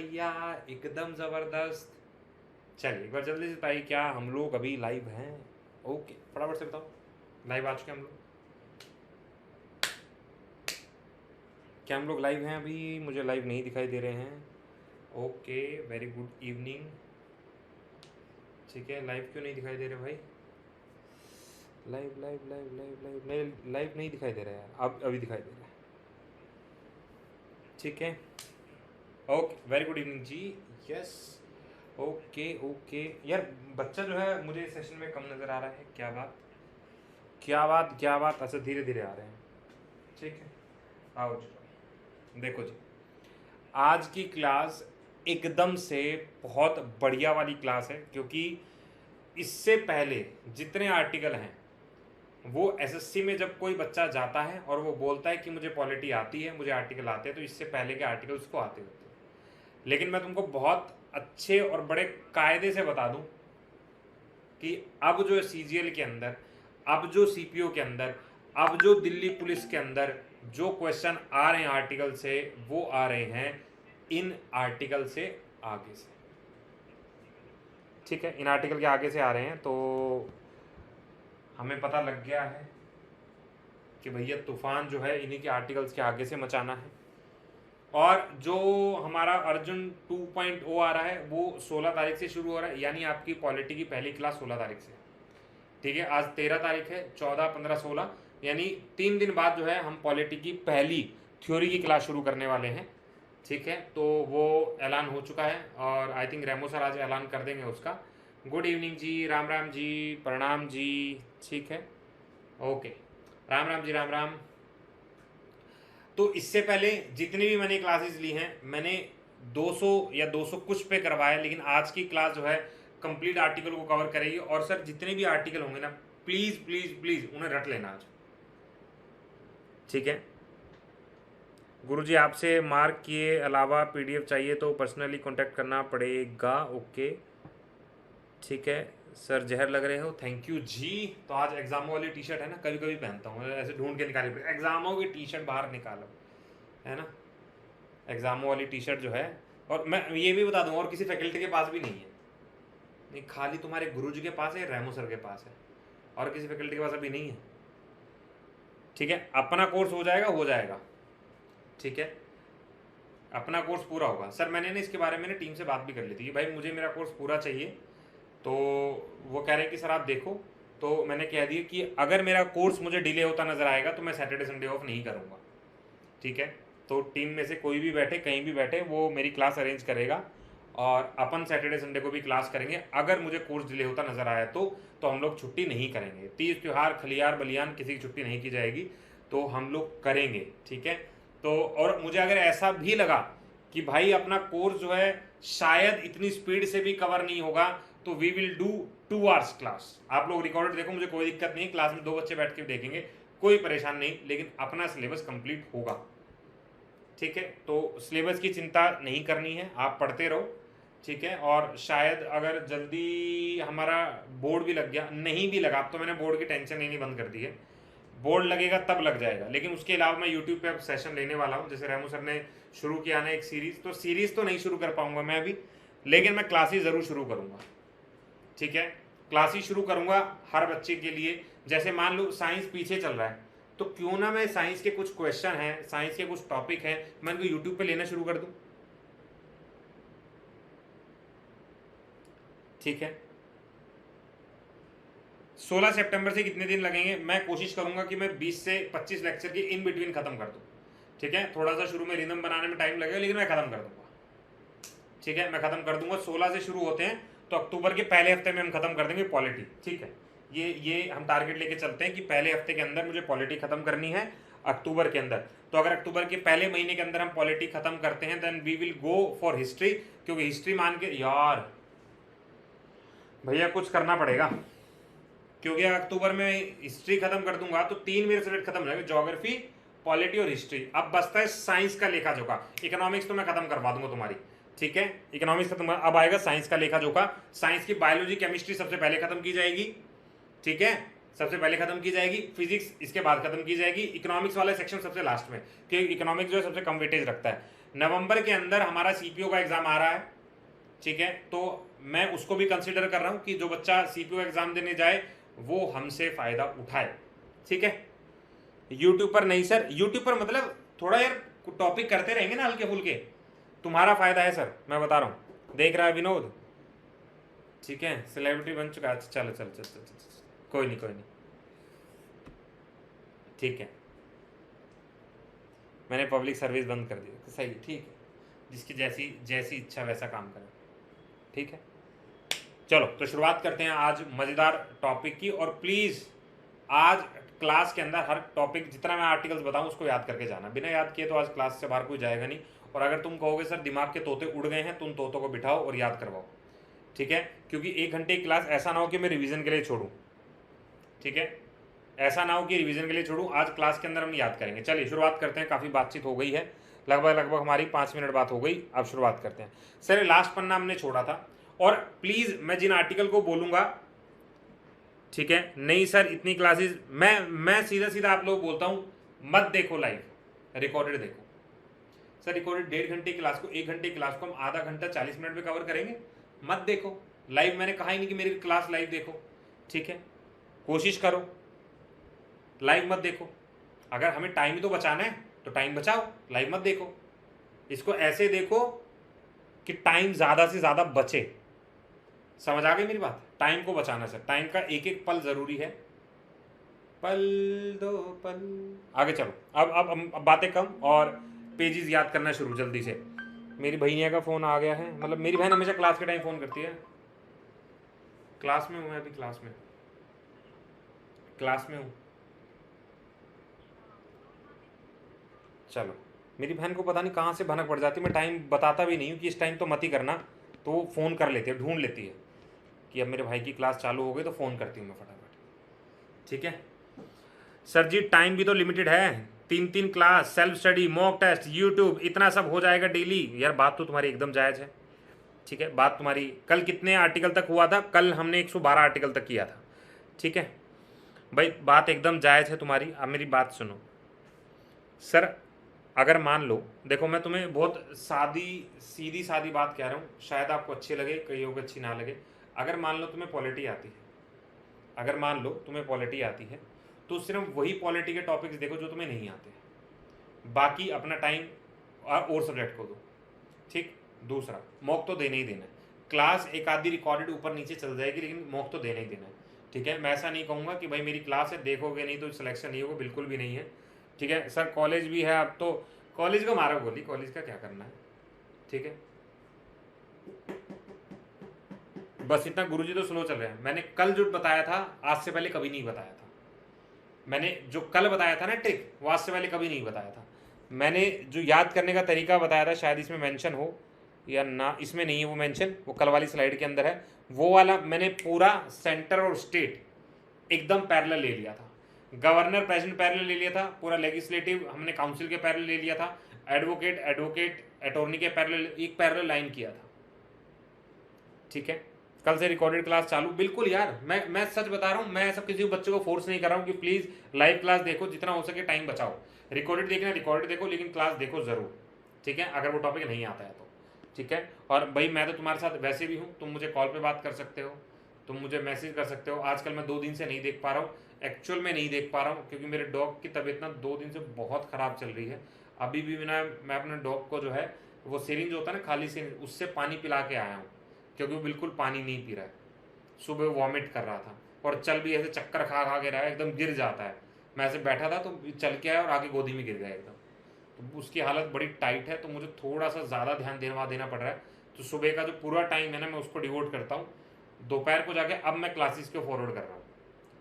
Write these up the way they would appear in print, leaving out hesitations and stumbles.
भैया एकदम जबरदस्त। चलिए एक बार जल्दी से बताइए, क्या हम लोग अभी लाइव हैं? ओके, फटाफट से बताओ, लाइव आ चुके हैं हम लोग? क्या हम लोग लाइव हैं अभी? मुझे लाइव नहीं दिखाई दे रहे हैं। Okay, very good evening. ठीक है, लाइव क्यों नहीं दिखाई दे रहे भाई? Live live live live live live live नहीं दिखाई दे रहा है यार। अब अभी दिखाई दे रहा है। ठीक है, okay, very good evening ji. Yes, okay okay. यार बच्चा जो है मुझे इस सेशन में कम नज़र आ रहा है। क्या बात, क्या बात, क्या बात? अच्छा, धीरे धीरे आ रहे हैं। ठीक है, आओ जी। देखो जी, आज की क्लास एकदम से बहुत बढ़िया वाली क्लास है, क्योंकि इससे पहले जितने आर्टिकल हैं वो एसएससी में जब कोई बच्चा जाता है और वो बोलता है कि मुझे पॉलिटी आती है, मुझे आर्टिकल आते हैं, तो इससे पहले के आर्टिकल उसको आते होते हैं। लेकिन मैं तुमको बहुत अच्छे और बड़े कायदे से बता दूं कि अब जो सीजीएल के अंदर, अब जो सीपीओ के अंदर, अब जो दिल्ली पुलिस के अंदर जो क्वेश्चन आ रहे हैं आर्टिकल से, वो आ रहे हैं इन आर्टिकल से आगे से। ठीक है, इन आर्टिकल के आगे से आ रहे हैं। तो हमें पता लग गया है कि भैया तूफान जो है इन्हीं के आर्टिकल्स के आगे से मचाना है। और जो हमारा अर्जुन 2.0 आ रहा है वो 16 तारीख से शुरू हो रहा है, यानी आपकी पॉलिटी की पहली क्लास 16 तारीख से। ठीक है, आज 13 तारीख है, 14, 15, 16, यानी 3 दिन बाद जो है हम पॉलिटी की पहली थ्योरी की क्लास शुरू करने वाले हैं। ठीक है, तो वो ऐलान हो चुका है और आई थिंक रेमो सर आज ऐलान कर देंगे उसका। गुड इवनिंग जी, राम राम जी, प्रणाम जी। ठीक है, ओके, राम राम जी, राम राम। तो इससे पहले जितनी भी मैंने क्लासेस ली हैं, मैंने 200 या 200 कुछ पे करवाया, लेकिन आज की क्लास जो है कंप्लीट आर्टिकल को कवर करेगी। और सर जितने भी आर्टिकल होंगे ना, प्लीज प्लीज प्लीज उन्हें रट लेना आज। ठीक है, गुरुजी आपसे मार्क किए अलावा पीडीएफ चाहिए तो पर्सनली कांटेक्ट करना पड़ेगा। ओके, ठीक है सर, जहर लग रहे हो, थैंक यू जी। तो आज एग्जामों वाली टी शर्ट है ना, कभी कभी पहनता हूँ ऐसे, ढूंढ के निकाली पड़े, एग्जामों की टी शर्ट बाहर निकालो, है ना, एग्जामों वाली टी शर्ट जो है। और मैं ये भी बता दूँ, और किसी फैकल्टी के पास भी नहीं है, नहीं, खाली तुम्हारे गुरुजी के पास है, रेमो सर के पास है, और किसी फैकल्टी के पास अभी नहीं है। ठीक है, अपना कोर्स हो जाएगा, हो जाएगा। ठीक है, अपना कोर्स पूरा होगा। सर मैंने ना इसके बारे में टीम से बात भी कर ली थी कि भाई मुझे मेरा कोर्स पूरा चाहिए, तो वो कह रहे हैं कि सर आप देखो। तो मैंने कह दिया कि अगर मेरा कोर्स मुझे डिले होता नजर आएगा तो मैं सैटरडे संडे ऑफ नहीं करूँगा। ठीक है, तो टीम में से कोई भी बैठे, कहीं भी बैठे, वो मेरी क्लास अरेंज करेगा और अपन सैटरडे संडे को भी क्लास करेंगे। अगर मुझे कोर्स डिले होता नजर आया तो हम लोग छुट्टी नहीं करेंगे। तीज त्योहार खलियार बलियान किसी की छुट्टी नहीं की जाएगी, तो हम लोग करेंगे। ठीक है, तो और मुझे अगर ऐसा भी लगा कि भाई अपना कोर्स जो है शायद इतनी स्पीड से भी कवर नहीं होगा, तो we will do 2 hours class. आप लोग रिकॉर्डेड देखो, मुझे कोई दिक्कत नहीं, क्लास में 2 बच्चे बैठ के देखेंगे, कोई परेशान नहीं, लेकिन अपना सिलेबस कंप्लीट होगा। ठीक है, तो सिलेबस की चिंता नहीं करनी है, आप पढ़ते रहो। ठीक है, और शायद अगर जल्दी हमारा बोर्ड भी लग गया, नहीं भी लगा, अब तो मैंने बोर्ड की टेंशन लेनी बंद कर दी है, बोर्ड लगेगा तब लग जाएगा। लेकिन उसके अलावा मैं यूट्यूब पे अब सेशन लेने वाला हूँ, जैसे रेमो सर ने शुरू किया ना एक सीरीज, तो सीरीज तो नहीं शुरू कर पाऊंगा मैं अभी, लेकिन मैं क्लासेस ज़रूर शुरू करूँगा। ठीक है, क्लासेस शुरू करूँगा हर बच्चे के लिए। जैसे मान लो साइंस पीछे चल रहा है, तो क्यों ना मैं साइंस के कुछ क्वेश्चन हैं, साइंस के कुछ टॉपिक हैं, मैं उनको यूट्यूब पे लेना शुरू कर दूँ। ठीक है, 16 सितंबर से कितने दिन लगेंगे? मैं कोशिश करूंगा कि मैं 20 से 25 लेक्चर की इन बिटवीन खत्म कर दूं। ठीक है, थोड़ा सा शुरू में रिदम बनाने में टाइम लगेगा, लेकिन मैं खत्म कर दूंगा। ठीक है, मैं खत्म कर दूंगा। 16 से शुरू होते हैं तो अक्टूबर के पहले हफ्ते में हम खत्म कर देंगे पॉलिटी। ठीक है, ये हम टारगेट लेके चलते हैं कि पहले हफ्ते के अंदर मुझे पॉलिटी खत्म करनी है अक्टूबर के अंदर। तो अगर अक्टूबर के पहले महीने के अंदर हम पॉलिटी खत्म करते हैं, then we will go for history, क्योंकि हिस्ट्री मान के यार भैया कुछ करना पड़ेगा, क्योंकि अक्टूबर में हिस्ट्री खत्म कर दूंगा तो 3 मेरे सब्जेक्ट खत्म हो जाएंगे, ज्योग्राफी, पॉलिटी और हिस्ट्री। अब बचता है साइंस का लेखा जोखा। इकोनॉमिक्स तो मैं खत्म करवा दूंगा तुम्हारी। ठीक है, इकोनॉमिक्स खत्म, अब आएगा साइंस का लेखा जोखा। साइंस की बायोलॉजी केमिस्ट्री सबसे पहले खत्म की जाएगी। ठीक है, सबसे पहले खत्म की जाएगी, फिजिक्स इसके बाद खत्म की जाएगी, इकोनॉमिक्स वाला सेक्शन सबसे लास्ट में, क्योंकि इकोनॉमिक्स जो है सबसे कम वेटेज रखता है। नवंबर के अंदर हमारा सीपीओ का एग्जाम आ रहा है, ठीक है, तो मैं उसको भी कंसिडर कर रहा हूं कि जो बच्चा सीपीओ एग्जाम देने जाए वो हमसे फायदा उठाए, ठीक है। यूट्यूब पर नहीं सर, यूट्यूब पर मतलब थोड़ा यार टॉपिक करते रहेंगे ना हल्के फुल्के, तुम्हारा फायदा है सर, मैं बता रहा हूं। देख रहा है विनोद, ठीक है, सेलिब्रिटी बन चुका है, चलो चलो चलो चलो, कोई नहीं कोई नहीं, ठीक है, मैंने पब्लिक सर्विस बंद कर दी, सही, ठीक है, जिसकी जैसी जैसी इच्छा वैसा काम करें, ठीक है। चलो तो शुरुआत करते हैं आज मज़ेदार टॉपिक की, और प्लीज़ आज क्लास के अंदर हर टॉपिक जितना मैं आर्टिकल्स बताऊं उसको याद करके जाना, बिना याद किए तो आज क्लास से बाहर कोई जाएगा नहीं। और अगर तुम कहोगे सर दिमाग के तोते उड़ गए हैं, तो उन तोतों को बिठाओ और याद करवाओ, ठीक है, क्योंकि 1 घंटे की क्लास ऐसा ना हो कि मैं रिवीजन के लिए छोड़ूं, ठीक है, ऐसा ना हो कि रिवीजन के लिए छोड़ूं, आज क्लास के अंदर हम याद करेंगे। चलिए शुरुआत करते हैं, काफ़ी बातचीत हो गई है, लगभग हमारी 5 मिनट बात हो गई, अब शुरुआत करते हैं। सर लास्ट पन्ना हमने छोड़ा था, और प्लीज़ मैं जिन आर्टिकल को बोलूँगा, ठीक है, नहीं सर इतनी क्लासेस मैं सीधा सीधा आप लोग बोलता हूँ, मत देखो लाइव, रिकॉर्डेड देखो। सर रिकॉर्डेड 1.5 घंटे क्लास को 1 घंटे क्लास को हम आधा घंटा 40 मिनट में कवर करेंगे, मत देखो लाइव। मैंने कहा ही नहीं कि मेरी क्लास लाइव देखो, ठीक है, कोशिश करो लाइव मत देखो। अगर हमें टाइम ही तो बचाना है तो टाइम बचाओ, लाइव मत देखो। इसको ऐसे देखो कि टाइम ज़्यादा से ज़्यादा बचे, समझ आ गई मेरी बात। टाइम को बचाना सर, टाइम का एक एक पल ज़रूरी है, पल दो पल। आगे चलो, अब बातें कम और पेजेस याद करना शुरू जल्दी से। मेरी बहनिया का फ़ोन आ गया है, मतलब मेरी बहन हमेशा क्लास के टाइम फ़ोन करती है। क्लास में हूँ मैं अभी, क्लास में हूँ। चलो, मेरी बहन को पता नहीं कहाँ से भनक पड़ जाती, मैं टाइम बताता भी नहीं हूँ कि इस टाइम तो मत ही करना, तो वो फ़ोन कर लेती है, ढूंढ लेती है कि अब मेरे भाई की क्लास चालू हो गई, तो फ़ोन करती हूँ मैं फटाफट, ठीक है। सर जी टाइम भी तो लिमिटेड है, 3 class, self study, mock test, YouTube, इतना सब हो जाएगा डेली। यार बात तो तुम्हारी एकदम जायज़ है, ठीक है, बात तुम्हारी। कल कितने आर्टिकल तक हुआ था? कल हमने 112 आर्टिकल तक किया था, ठीक है भाई, बात एकदम जायज़ है तुम्हारी। अब मेरी बात सुनो सर, अगर मान लो, देखो मैं तुम्हें बहुत सीधी सादी बात कह रहा हूँ, शायद आपको अच्छी लगे, कईयों को अच्छी ना लगे। अगर मान लो तुम्हें पॉलिटी आती है, अगर मान लो तुम्हें पॉलिटी आती है, तो सिर्फ वही पॉलिटी के टॉपिक्स देखो जो तुम्हें नहीं आते, बाकी अपना टाइम और सब्जेक्ट को दो, ठीक। दूसरा, मॉक तो देना ही देना है, क्लास एक आधी रिकॉर्डेड ऊपर नीचे चल जाएगी, लेकिन मॉक तो देना ही देना है, ठीक है। मैं ऐसा नहीं कहूँगा कि भाई मेरी क्लास है देखोगे नहीं तो सिलेक्शन नहीं होगा, बिल्कुल भी नहीं है, ठीक है। सर कॉलेज भी है, अब तो कॉलेज को मारो गोली, कॉलेज का क्या करना है, ठीक है। बस इतना, गुरुजी तो स्लो चल रहे हैं। मैंने कल जो बताया था आज से पहले कभी नहीं बताया था, मैंने जो कल बताया था ना ट्रिक, वो आज से पहले कभी नहीं बताया था। मैंने जो याद करने का तरीका बताया था, शायद इसमें मेंशन हो या ना, इसमें नहीं है वो मेंशन, वो कल वाली स्लाइड के अंदर है, वो वाला मैंने पूरा सेंटर और स्टेट एकदम पैरेलल ले लिया था। गवर्नर प्रेसिडेंट पैरेलल ले लिया था, पूरा लेजिस्लेटिव हमने काउंसिल के पैरेलल ले लिया था, एडवोकेट अटॉर्नी के पैरेलल, एक पैरेलल लाइन किया था, ठीक है। कल से रिकॉर्डेड क्लास चालू, बिल्कुल यार, मैं सच बता रहा हूँ, मैं सब किसी बच्चे को फोर्स नहीं कर रहा हूँ कि प्लीज़ लाइव क्लास देखो, जितना हो सके टाइम बचाओ। रिकॉर्डेड देखना रिकॉर्डेड देखो, लेकिन क्लास देखो ज़रूर, ठीक है, अगर वो टॉपिक नहीं आता है तो, ठीक है। और भाई मैं तो तुम्हारे साथ वैसे भी हूँ, तुम मुझे कॉल पे बात कर सकते हो, तुम मुझे मैसेज कर सकते हो। आजकल मैं 2 दिन से नहीं देख पा रहा हूँ, एक्चुअल में नहीं देख पा रहा हूँ, क्योंकि मेरे डॉग की तबीयत ना 2 दिन से बहुत ख़राब चल रही है। अभी भी मैं अपने डॉग को जो है वो सिरिंज होता है ना, खाली सिरिंज, उससे पानी पिला के आया हूँ, क्योंकि वो बिल्कुल पानी नहीं पी रहा है। सुबह वॉमिट कर रहा था और चल भी ऐसे चक्कर खा के रहा है, एकदम गिर जाता है। मैं ऐसे बैठा था तो चल के आया और आगे गोदी में गिर गया एकदम, तो उसकी हालत बड़ी टाइट है, तो मुझे थोड़ा सा ज़्यादा ध्यान देना पड़ रहा है। तो सुबह का जो पूरा टाइम है ना, मैं उसको डिवोट करता हूँ, दोपहर को जाके अब मैं क्लासेस को फॉरवर्ड कर रहा हूँ,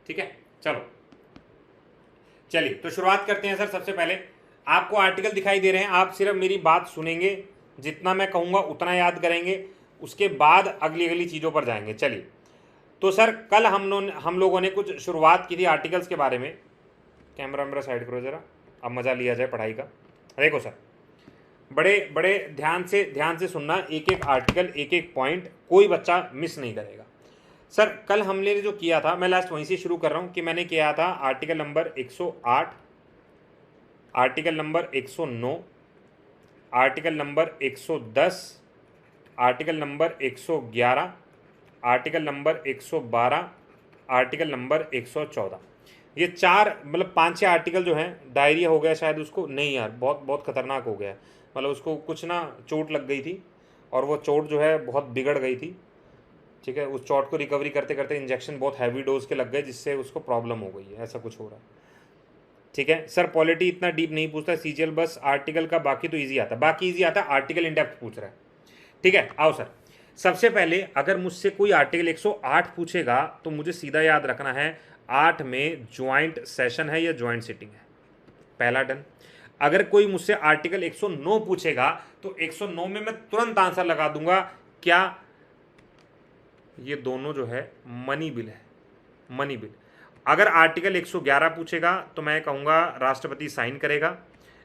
ठीक है। चलो चलिए तो शुरुआत करते हैं। सर सबसे पहले आपको आर्टिकल दिखाई दे रहे हैं, आप सिर्फ मेरी बात सुनेंगे, जितना मैं कहूँगा उतना याद करेंगे, उसके बाद अगली चीज़ों पर जाएंगे। चलिए तो सर कल हम लोगों ने कुछ शुरुआत की थी आर्टिकल्स के बारे में। कैमरा वैमरा साइड करो ज़रा, अब मज़ा लिया जाए पढ़ाई का। देखो सर, बड़े ध्यान से सुनना, एक एक आर्टिकल, एक एक पॉइंट, कोई बच्चा मिस नहीं करेगा। सर कल हमने जो किया था, मैं लास्ट वहीं से शुरू कर रहा हूँ कि मैंने किया था article number 108, article number 109, article number 110, article number 111, article number 112, article number 114। ये 4 मतलब 5-6 आर्टिकल जो हैं, डायरिया हो गया शायद उसको, नहीं यार बहुत बहुत खतरनाक हो गया, मतलब उसको कुछ ना चोट लग गई थी और वो चोट जो है बहुत बिगड़ गई थी। ठीक है, उस चोट को रिकवरी करते करते इंजेक्शन बहुत हैवी डोज के लग गए, जिससे उसको प्रॉब्लम हो गई है, ऐसा कुछ हो रहा है। ठीक है सर, पॉलिटी इतना डीप नहीं पूछता, सीजीएल बस आर्टिकल का, बाकी तो ईजी आता है, बाकी ईजी आता है, आर्टिकल इन डेप्थ पूछ रहा है। ठीक है, आओ सर, सबसे पहले अगर मुझसे कोई आर्टिकल 108 पूछेगा तो मुझे सीधा याद रखना है 8 में ज्वाइंट सेशन है या ज्वाइंट सिटिंग है, पहला डन। अगर कोई मुझसे आर्टिकल 109 पूछेगा तो 109 में मैं तुरंत आंसर लगा दूंगा, क्या ये दोनों जो है मनी बिल है, मनी बिल। अगर आर्टिकल 111 पूछेगा तो मैं कहूँगा राष्ट्रपति साइन करेगा,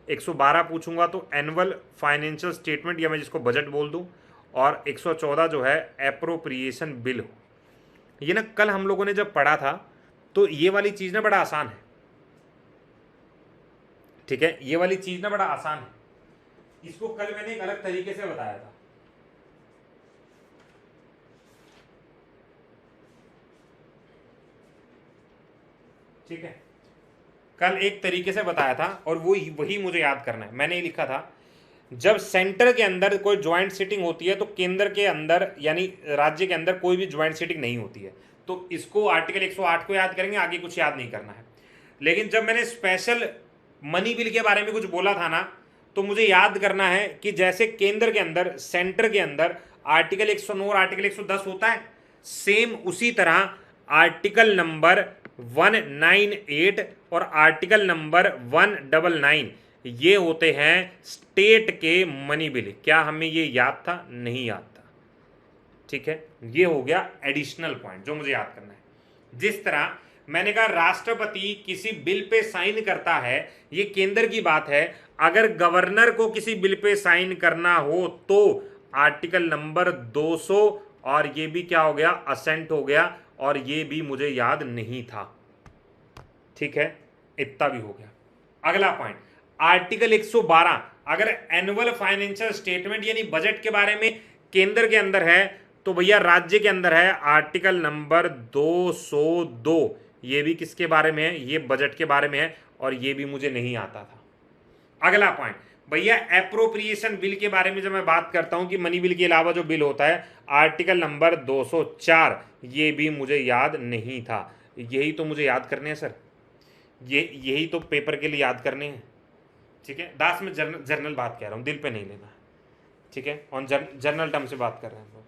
112 पूछूंगा तो एनुअल फाइनेंशियल स्टेटमेंट या मैं जिसको बजट बोल दूं, और 114 जो है एप्रोप्रिएशन बिल हो। ये ना कल हम लोगों ने जब पढ़ा था तो ये वाली चीज़ ना बड़ा आसान है। ठीक है, ये वाली चीज़ ना बड़ा आसान है, इसको कल मैंने एक अलग तरीके से बताया था। ठीक है, कल एक तरीके से बताया था और वही मुझे याद करना है। मैंने ये लिखा था, जब सेंटर के अंदर कोई ज्वाइंट सीटिंग होती है तो केंद्र के अंदर यानी राज्य के अंदर कोई भी ज्वाइंट सीटिंग नहीं होती है। तो इसको आर्टिकल 108 को याद करेंगे, आगे कुछ याद नहीं करना है। लेकिन जब मैंने स्पेशल मनी बिल के बारे में कुछ बोला था ना, तो मुझे याद करना है कि जैसे केंद्र के अंदर, सेंटर के अंदर आर्टिकल 109 और आर्टिकल 110 होता है, सेम उसी तरह आर्टिकल नंबर 198 और आर्टिकल नंबर 199 ये होते हैं स्टेट के मनी बिल। क्या हमें ये याद था? नहीं याद था। ठीक है, ये हो गया एडिशनल पॉइंट जो मुझे याद करना है। जिस तरह मैंने कहा राष्ट्रपति किसी बिल पे साइन करता है, ये केंद्र की बात है, अगर गवर्नर को किसी बिल पे साइन करना हो तो आर्टिकल नंबर 200, और ये भी क्या हो गया, असेंट हो गया, और ये भी मुझे याद नहीं था। ठीक है, इतना भी हो गया। अगला पॉइंट आर्टिकल 112, अगर एनुअल फाइनेंशियल स्टेटमेंट यानी बजट के बारे में केंद्र के अंदर है तो भैया राज्य के अंदर है आर्टिकल नंबर 202। ये भी किसके बारे में है? ये बजट के बारे में है, और ये भी मुझे नहीं आता था। अगला पॉइंट भैया एप्रोप्रिएशन बिल के बारे में जब मैं बात करता हूं कि मनी बिल के अलावा जो बिल होता है, आर्टिकल नंबर 204, ये भी मुझे याद नहीं था। यही तो मुझे याद करने हैं सर, यही तो पेपर के लिए याद करने हैं। ठीक है दास, में जर्नल बात कह रहा हूँ, दिल पे नहीं लेना। ठीक है, ऑन जर्नल टर्म से बात कर रहे हैं हम लोग।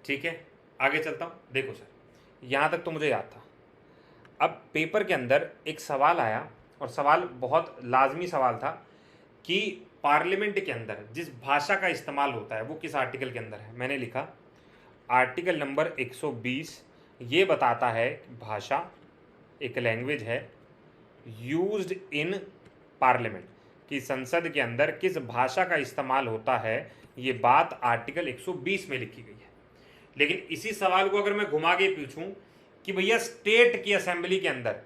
ठीक है, आगे चलता हूँ। देखो सर, यहाँ तक तो मुझे याद था। अब पेपर के अंदर एक सवाल आया, और सवाल बहुत लाजमी सवाल था कि पार्लियामेंट के अंदर जिस भाषा का इस्तेमाल होता है वो किस आर्टिकल के अंदर है। मैंने लिखा आर्टिकल नंबर 120 ये बताता है कि भाषा एक लैंग्वेज है यूज्ड इन पार्लियामेंट, कि संसद के अंदर किस भाषा का इस्तेमाल होता है, ये बात आर्टिकल 120 में लिखी गई है। लेकिन इसी सवाल को अगर मैं घुमा के पूछूं कि भैया स्टेट की असेंबली के अंदर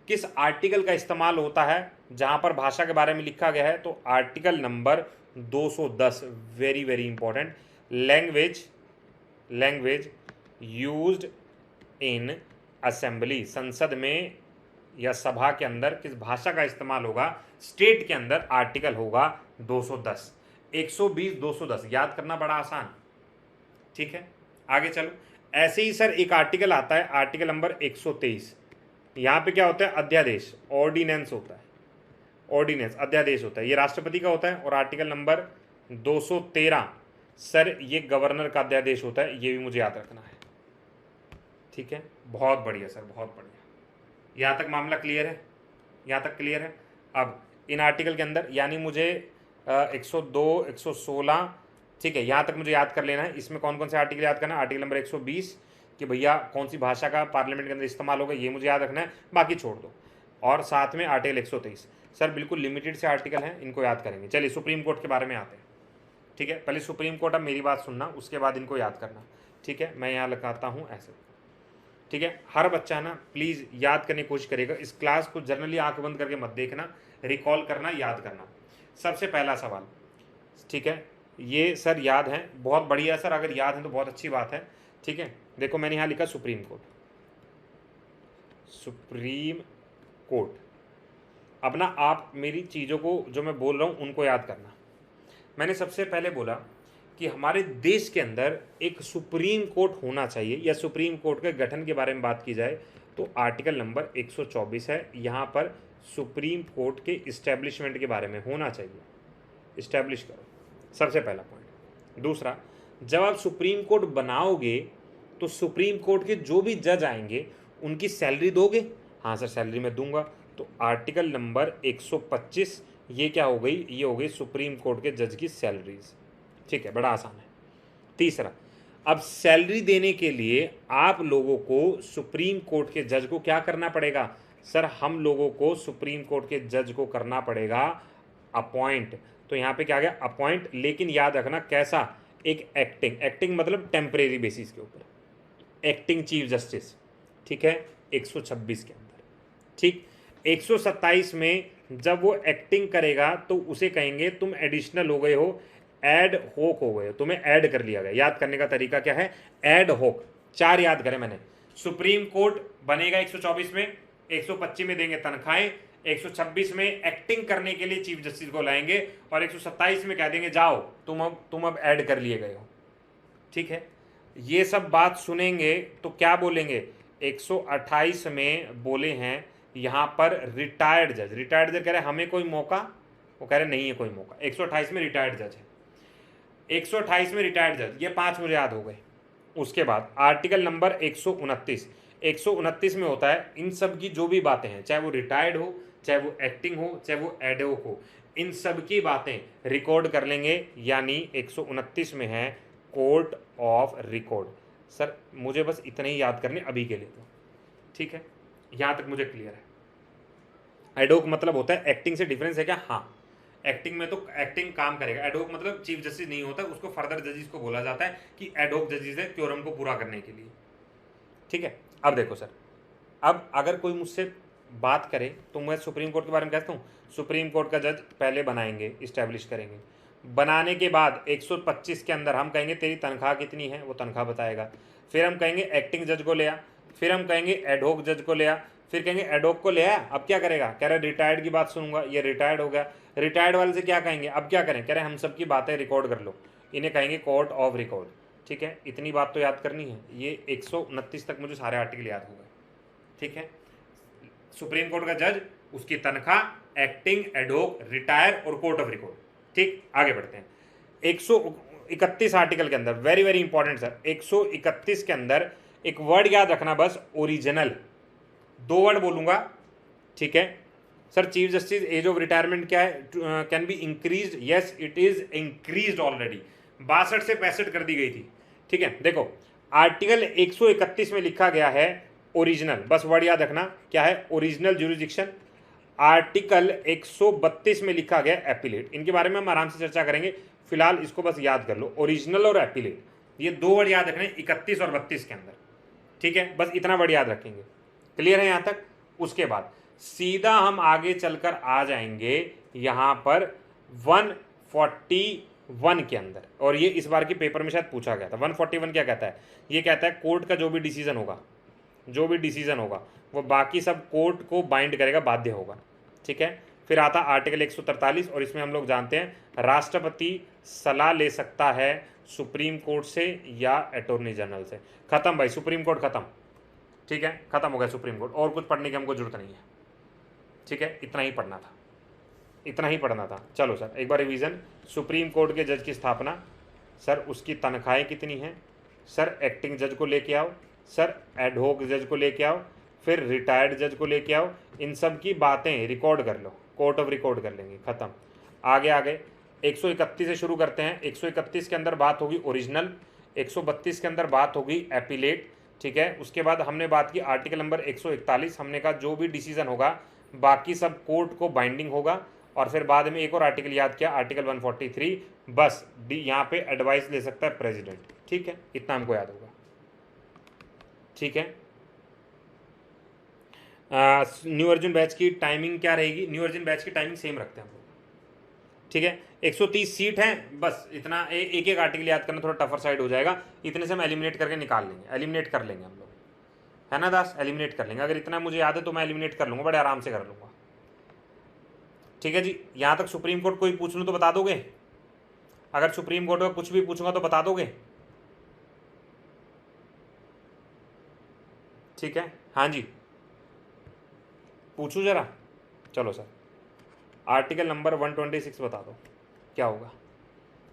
किस आर्टिकल का इस्तेमाल होता है जहां पर भाषा के बारे में लिखा गया है, तो article number 210, very very important, language used in assembly, संसद में या सभा के अंदर किस भाषा का इस्तेमाल होगा, स्टेट के अंदर आर्टिकल होगा 210। 120 210 याद करना बड़ा आसान। ठीक है, आगे चलो। ऐसे ही सर एक आर्टिकल आता है, आर्टिकल नंबर 123, यहाँ पे क्या होता है, अध्यादेश, ऑर्डिनेंस होता है, ऑर्डिनेंस अध्यादेश होता है, ये राष्ट्रपति का होता है। और आर्टिकल नंबर 213 सर ये गवर्नर का अध्यादेश होता है, ये भी मुझे याद रखना है। ठीक है, बहुत बढ़िया सर, बहुत बढ़िया। यहाँ तक मामला क्लियर है? यहाँ तक क्लियर है। अब इन आर्टिकल के अंदर यानी मुझे 102 116, ठीक है, यहाँ तक मुझे याद कर लेना है। इसमें कौन कौन से आर्टिकल याद करना है, आर्टिकल नंबर 120 कि भैया कौन सी भाषा का पार्लियामेंट के अंदर इस्तेमाल होगा, ये मुझे याद रखना है, बाकी छोड़ दो। और साथ में आर्टिकल 123 सर बिल्कुल लिमिटेड से आर्टिकल हैं, इनको याद करेंगे। चलिए सुप्रीम कोर्ट के बारे में आते हैं। ठीक है, पहले सुप्रीम कोर्ट, अब मेरी बात सुनना, उसके बाद इनको याद करना। ठीक है, मैं यहाँ लगाता हूँ ऐसे। ठीक है, हर बच्चा ना प्लीज़ याद करने की कोशिश करेगा। इस क्लास को जनरली आंख बंद करके मत देखना, रिकॉल करना, याद करना। सबसे पहला सवाल, ठीक है, ये सर याद है, बहुत बढ़िया सर, अगर याद है तो बहुत अच्छी बात है, ठीक है। देखो मैंने यहाँ लिखा सुप्रीम कोर्ट, सुप्रीम कोर्ट। अब ना आप मेरी चीज़ों को जो मैं बोल रहा हूँ उनको याद करना। मैंने सबसे पहले बोला कि हमारे देश के अंदर एक सुप्रीम कोर्ट होना चाहिए, या सुप्रीम कोर्ट के गठन के बारे में बात की जाए तो आर्टिकल नंबर 124 है, यहाँ पर सुप्रीम कोर्ट के इस्टेब्लिशमेंट के बारे में होना चाहिए, इस्टेब्लिश करो, सबसे पहला पॉइंट। दूसरा, जब आप सुप्रीम कोर्ट बनाओगे तो सुप्रीम कोर्ट के जो भी जज आएंगे उनकी सैलरी दोगे? हाँ सर सैलरी मैं दूंगा। तो आर्टिकल नंबर 125 ये क्या हो गई? ये हो गई सुप्रीम कोर्ट के जज की सैलरीज, ठीक है, बड़ा आसान है। तीसरा, अब सैलरी देने के लिए आप लोगों को सुप्रीम कोर्ट के जज को क्या करना पड़ेगा? सर हम लोगों को सुप्रीम कोर्ट के जज को करना पड़ेगा अपॉइंट। तो यहाँ पे क्या गया? अपॉइंट, लेकिन याद रखना कैसा? एक एक्टिंग, एक्टिंग मतलब टेम्परेरी बेसिस के ऊपर, एक्टिंग चीफ जस्टिस, ठीक है, 126 के अंदर, ठीक। 127 में जब वो एक्टिंग करेगा तो उसे कहेंगे तुम एडिशनल हो गए हो, एड होक हो गए हो, तुम्हें ऐड कर लिया गया। याद करने का तरीका क्या है? एड होक। 4 याद करें मैंने। सुप्रीम कोर्ट बनेगा 124 में, 125 में देंगे तनख्वाहें, 126 में एक्टिंग करने के लिए चीफ जस्टिस को लाएंगे, और 127 में कह देंगे जाओ तुम अब ऐड कर लिए गए हो, ठीक है। ये सब बात सुनेंगे तो क्या बोलेंगे? 128 में बोले हैं यहाँ पर रिटायर्ड जज, रिटायर्ड जज कह रहे हैं हमें कोई मौका, वो कह रहे नहीं है कोई मौका। 128 में रिटायर्ड जज है, 128 में रिटायर्ड जज, ये 5 मुझे याद हो गए। उसके बाद आर्टिकल नंबर 129, 129 में होता है इन सब की जो भी बातें हैं, चाहे वो रिटायर्ड हो, चाहे वो एक्टिंग हो, चाहे वो एडहोक हो, इन सब की बातें रिकॉर्ड कर लेंगे, यानी 129 में है कोर्ट ऑफ रिकॉर्ड। सर मुझे बस इतने ही याद करने अभी के लिए तो, ठीक है, यहाँ तक मुझे क्लियर है। एडहोक मतलब होता है, एक्टिंग से डिफरेंस है क्या? हाँ, एक्टिंग में तो एक्टिंग काम करेगा, एडहोक मतलब चीफ जस्टिस नहीं होता, उसको फर्दर जजेस को बोला जाता है कि एडहोक जजेस है क्योरम को पूरा करने के लिए, ठीक है। अब देखो सर, अब अगर कोई मुझसे बात करे तो मैं सुप्रीम कोर्ट के बारे में कहता हूँ, सुप्रीम कोर्ट का जज पहले बनाएंगे, इस्टेब्लिश करेंगे, बनाने के बाद 125 के अंदर हम कहेंगे तेरी तनख्वाह कितनी है, वो तनख्वाह बताएगा। फिर हम कहेंगे एक्टिंग जज को ले आ, फिर हम कहेंगे एडहोक जज को ले आ, फिर कहेंगे एडहोक को ले आया, अब क्या करेगा? कह रहे रिटायर्ड की बात सुनूंगा, ये रिटायर्ड हो गया। रिटायर्ड वाले से क्या कहेंगे? अब क्या करें? कह रहे हम सबकी बातें रिकॉर्ड कर लो, इन्हें कहेंगे कोर्ट ऑफ रिकॉर्ड, ठीक है। इतनी बात तो याद करनी है। ये 129 तक मुझे सारे आर्टिकल याद हो गए, ठीक है। सुप्रीम कोर्ट का जज, उसकी तनख्वाह, एक्टिंग, एडहोक, रिटायर और कोर्ट ऑफ रिकॉर्ड, ठीक। आगे बढ़ते हैं 131 आर्टिकल के अंदर, वेरी वेरी इंपॉर्टेंट सर, 131 के अंदर एक वर्ड याद रखना बस, ओरिजिनल। 2 वर्ड बोलूंगा, ठीक है। Sir chief justice age of retirement क्या है? Can be increase, yes it is increase already, 62 से 65 कर दी गई थी, ठीक है। देखो आर्टिकल 131 में लिखा गया है ओरिजिनल, बस वर्ड याद रखना क्या है? Original jurisdiction. आर्टिकल 132 में लिखा गया एपिलेट, इनके बारे में हम आराम से चर्चा करेंगे, फिलहाल इसको बस याद कर लो, ओरिजिनल और एपिलेट, ये 2 वर्ड याद रखने 31 और 32 के अंदर, ठीक है, बस इतना वर्ड याद रखेंगे। क्लियर है यहाँ तक? उसके बाद सीधा हम आगे चलकर आ जाएंगे यहाँ पर 141 के अंदर, और ये इस बार के पेपर में शायद पूछा गया था। 141 क्या कहता है? ये कहता है कोर्ट का जो भी डिसीजन होगा, जो भी डिसीजन होगा वो बाकी सब कोर्ट को बाइंड करेगा, बाध्य होगा, ठीक है। फिर आता आर्टिकल 143, और इसमें हम लोग जानते हैं राष्ट्रपति सलाह ले सकता है सुप्रीम कोर्ट से या अटॉर्नी जनरल से। खत्म भाई, सुप्रीम कोर्ट खत्म, ठीक है, खत्म हो गया सुप्रीम कोर्ट, और कुछ पढ़ने की हमको जरूरत नहीं है, ठीक है, इतना ही पढ़ना था, इतना ही पढ़ना था। चलो सर एक बार रिवीजन, सुप्रीम कोर्ट के जज की स्थापना, सर उसकी तनख्वाहें कितनी हैं, सर एक्टिंग जज को लेके आओ, सर एडहोक जज को लेके आओ, फिर रिटायर्ड जज को लेके आओ, इन सब की बातें रिकॉर्ड कर लो, कोर्ट ऑफ रिकॉर्ड कर लेंगे, खत्म। आगे आगे 131 से शुरू करते हैं। 131 के अंदर बात होगी ओरिजिनल, 132 के अंदर बात होगी एपिलेट, ठीक है। उसके बाद हमने बात की आर्टिकल नंबर 141, हमने कहा जो भी डिसीजन होगा बाकी सब कोर्ट को बाइंडिंग होगा, और फिर बाद में एक और आर्टिकल याद किया, आर्टिकल 143, बस यहाँ पे एडवाइस ले सकता है प्रेसिडेंट, ठीक है, इतना हमको याद होगा, ठीक है। न्यू अर्जुन बैच की टाइमिंग क्या रहेगी? न्यू अर्जुन बैच की टाइमिंग सेम रखते हैं हम लोग, ठीक है, 130 सीट हैं, बस इतना एक एक आर्टिकल याद करना थोड़ा टफर साइड हो जाएगा, इतने से हम एलिमिनेट करके निकाल लेंगे, एलिमिनेट कर लेंगे हम लोग, है ना दास, एलिमिनेट कर लेंगे। अगर इतना मुझे याद है तो मैं एलिमिनेट कर लूँगा, बड़े आराम से कर लूँगा। ठीक है जी, यहाँ तक सुप्रीम कोर्ट कोई पूछ लूँ तो बता दोगे? अगर सुप्रीम कोर्ट में कुछ भी पूछूंगा तो बता दोगे? ठीक है, हाँ जी पूछूं जरा, चलो सर आर्टिकल नंबर 126 बता दो क्या होगा,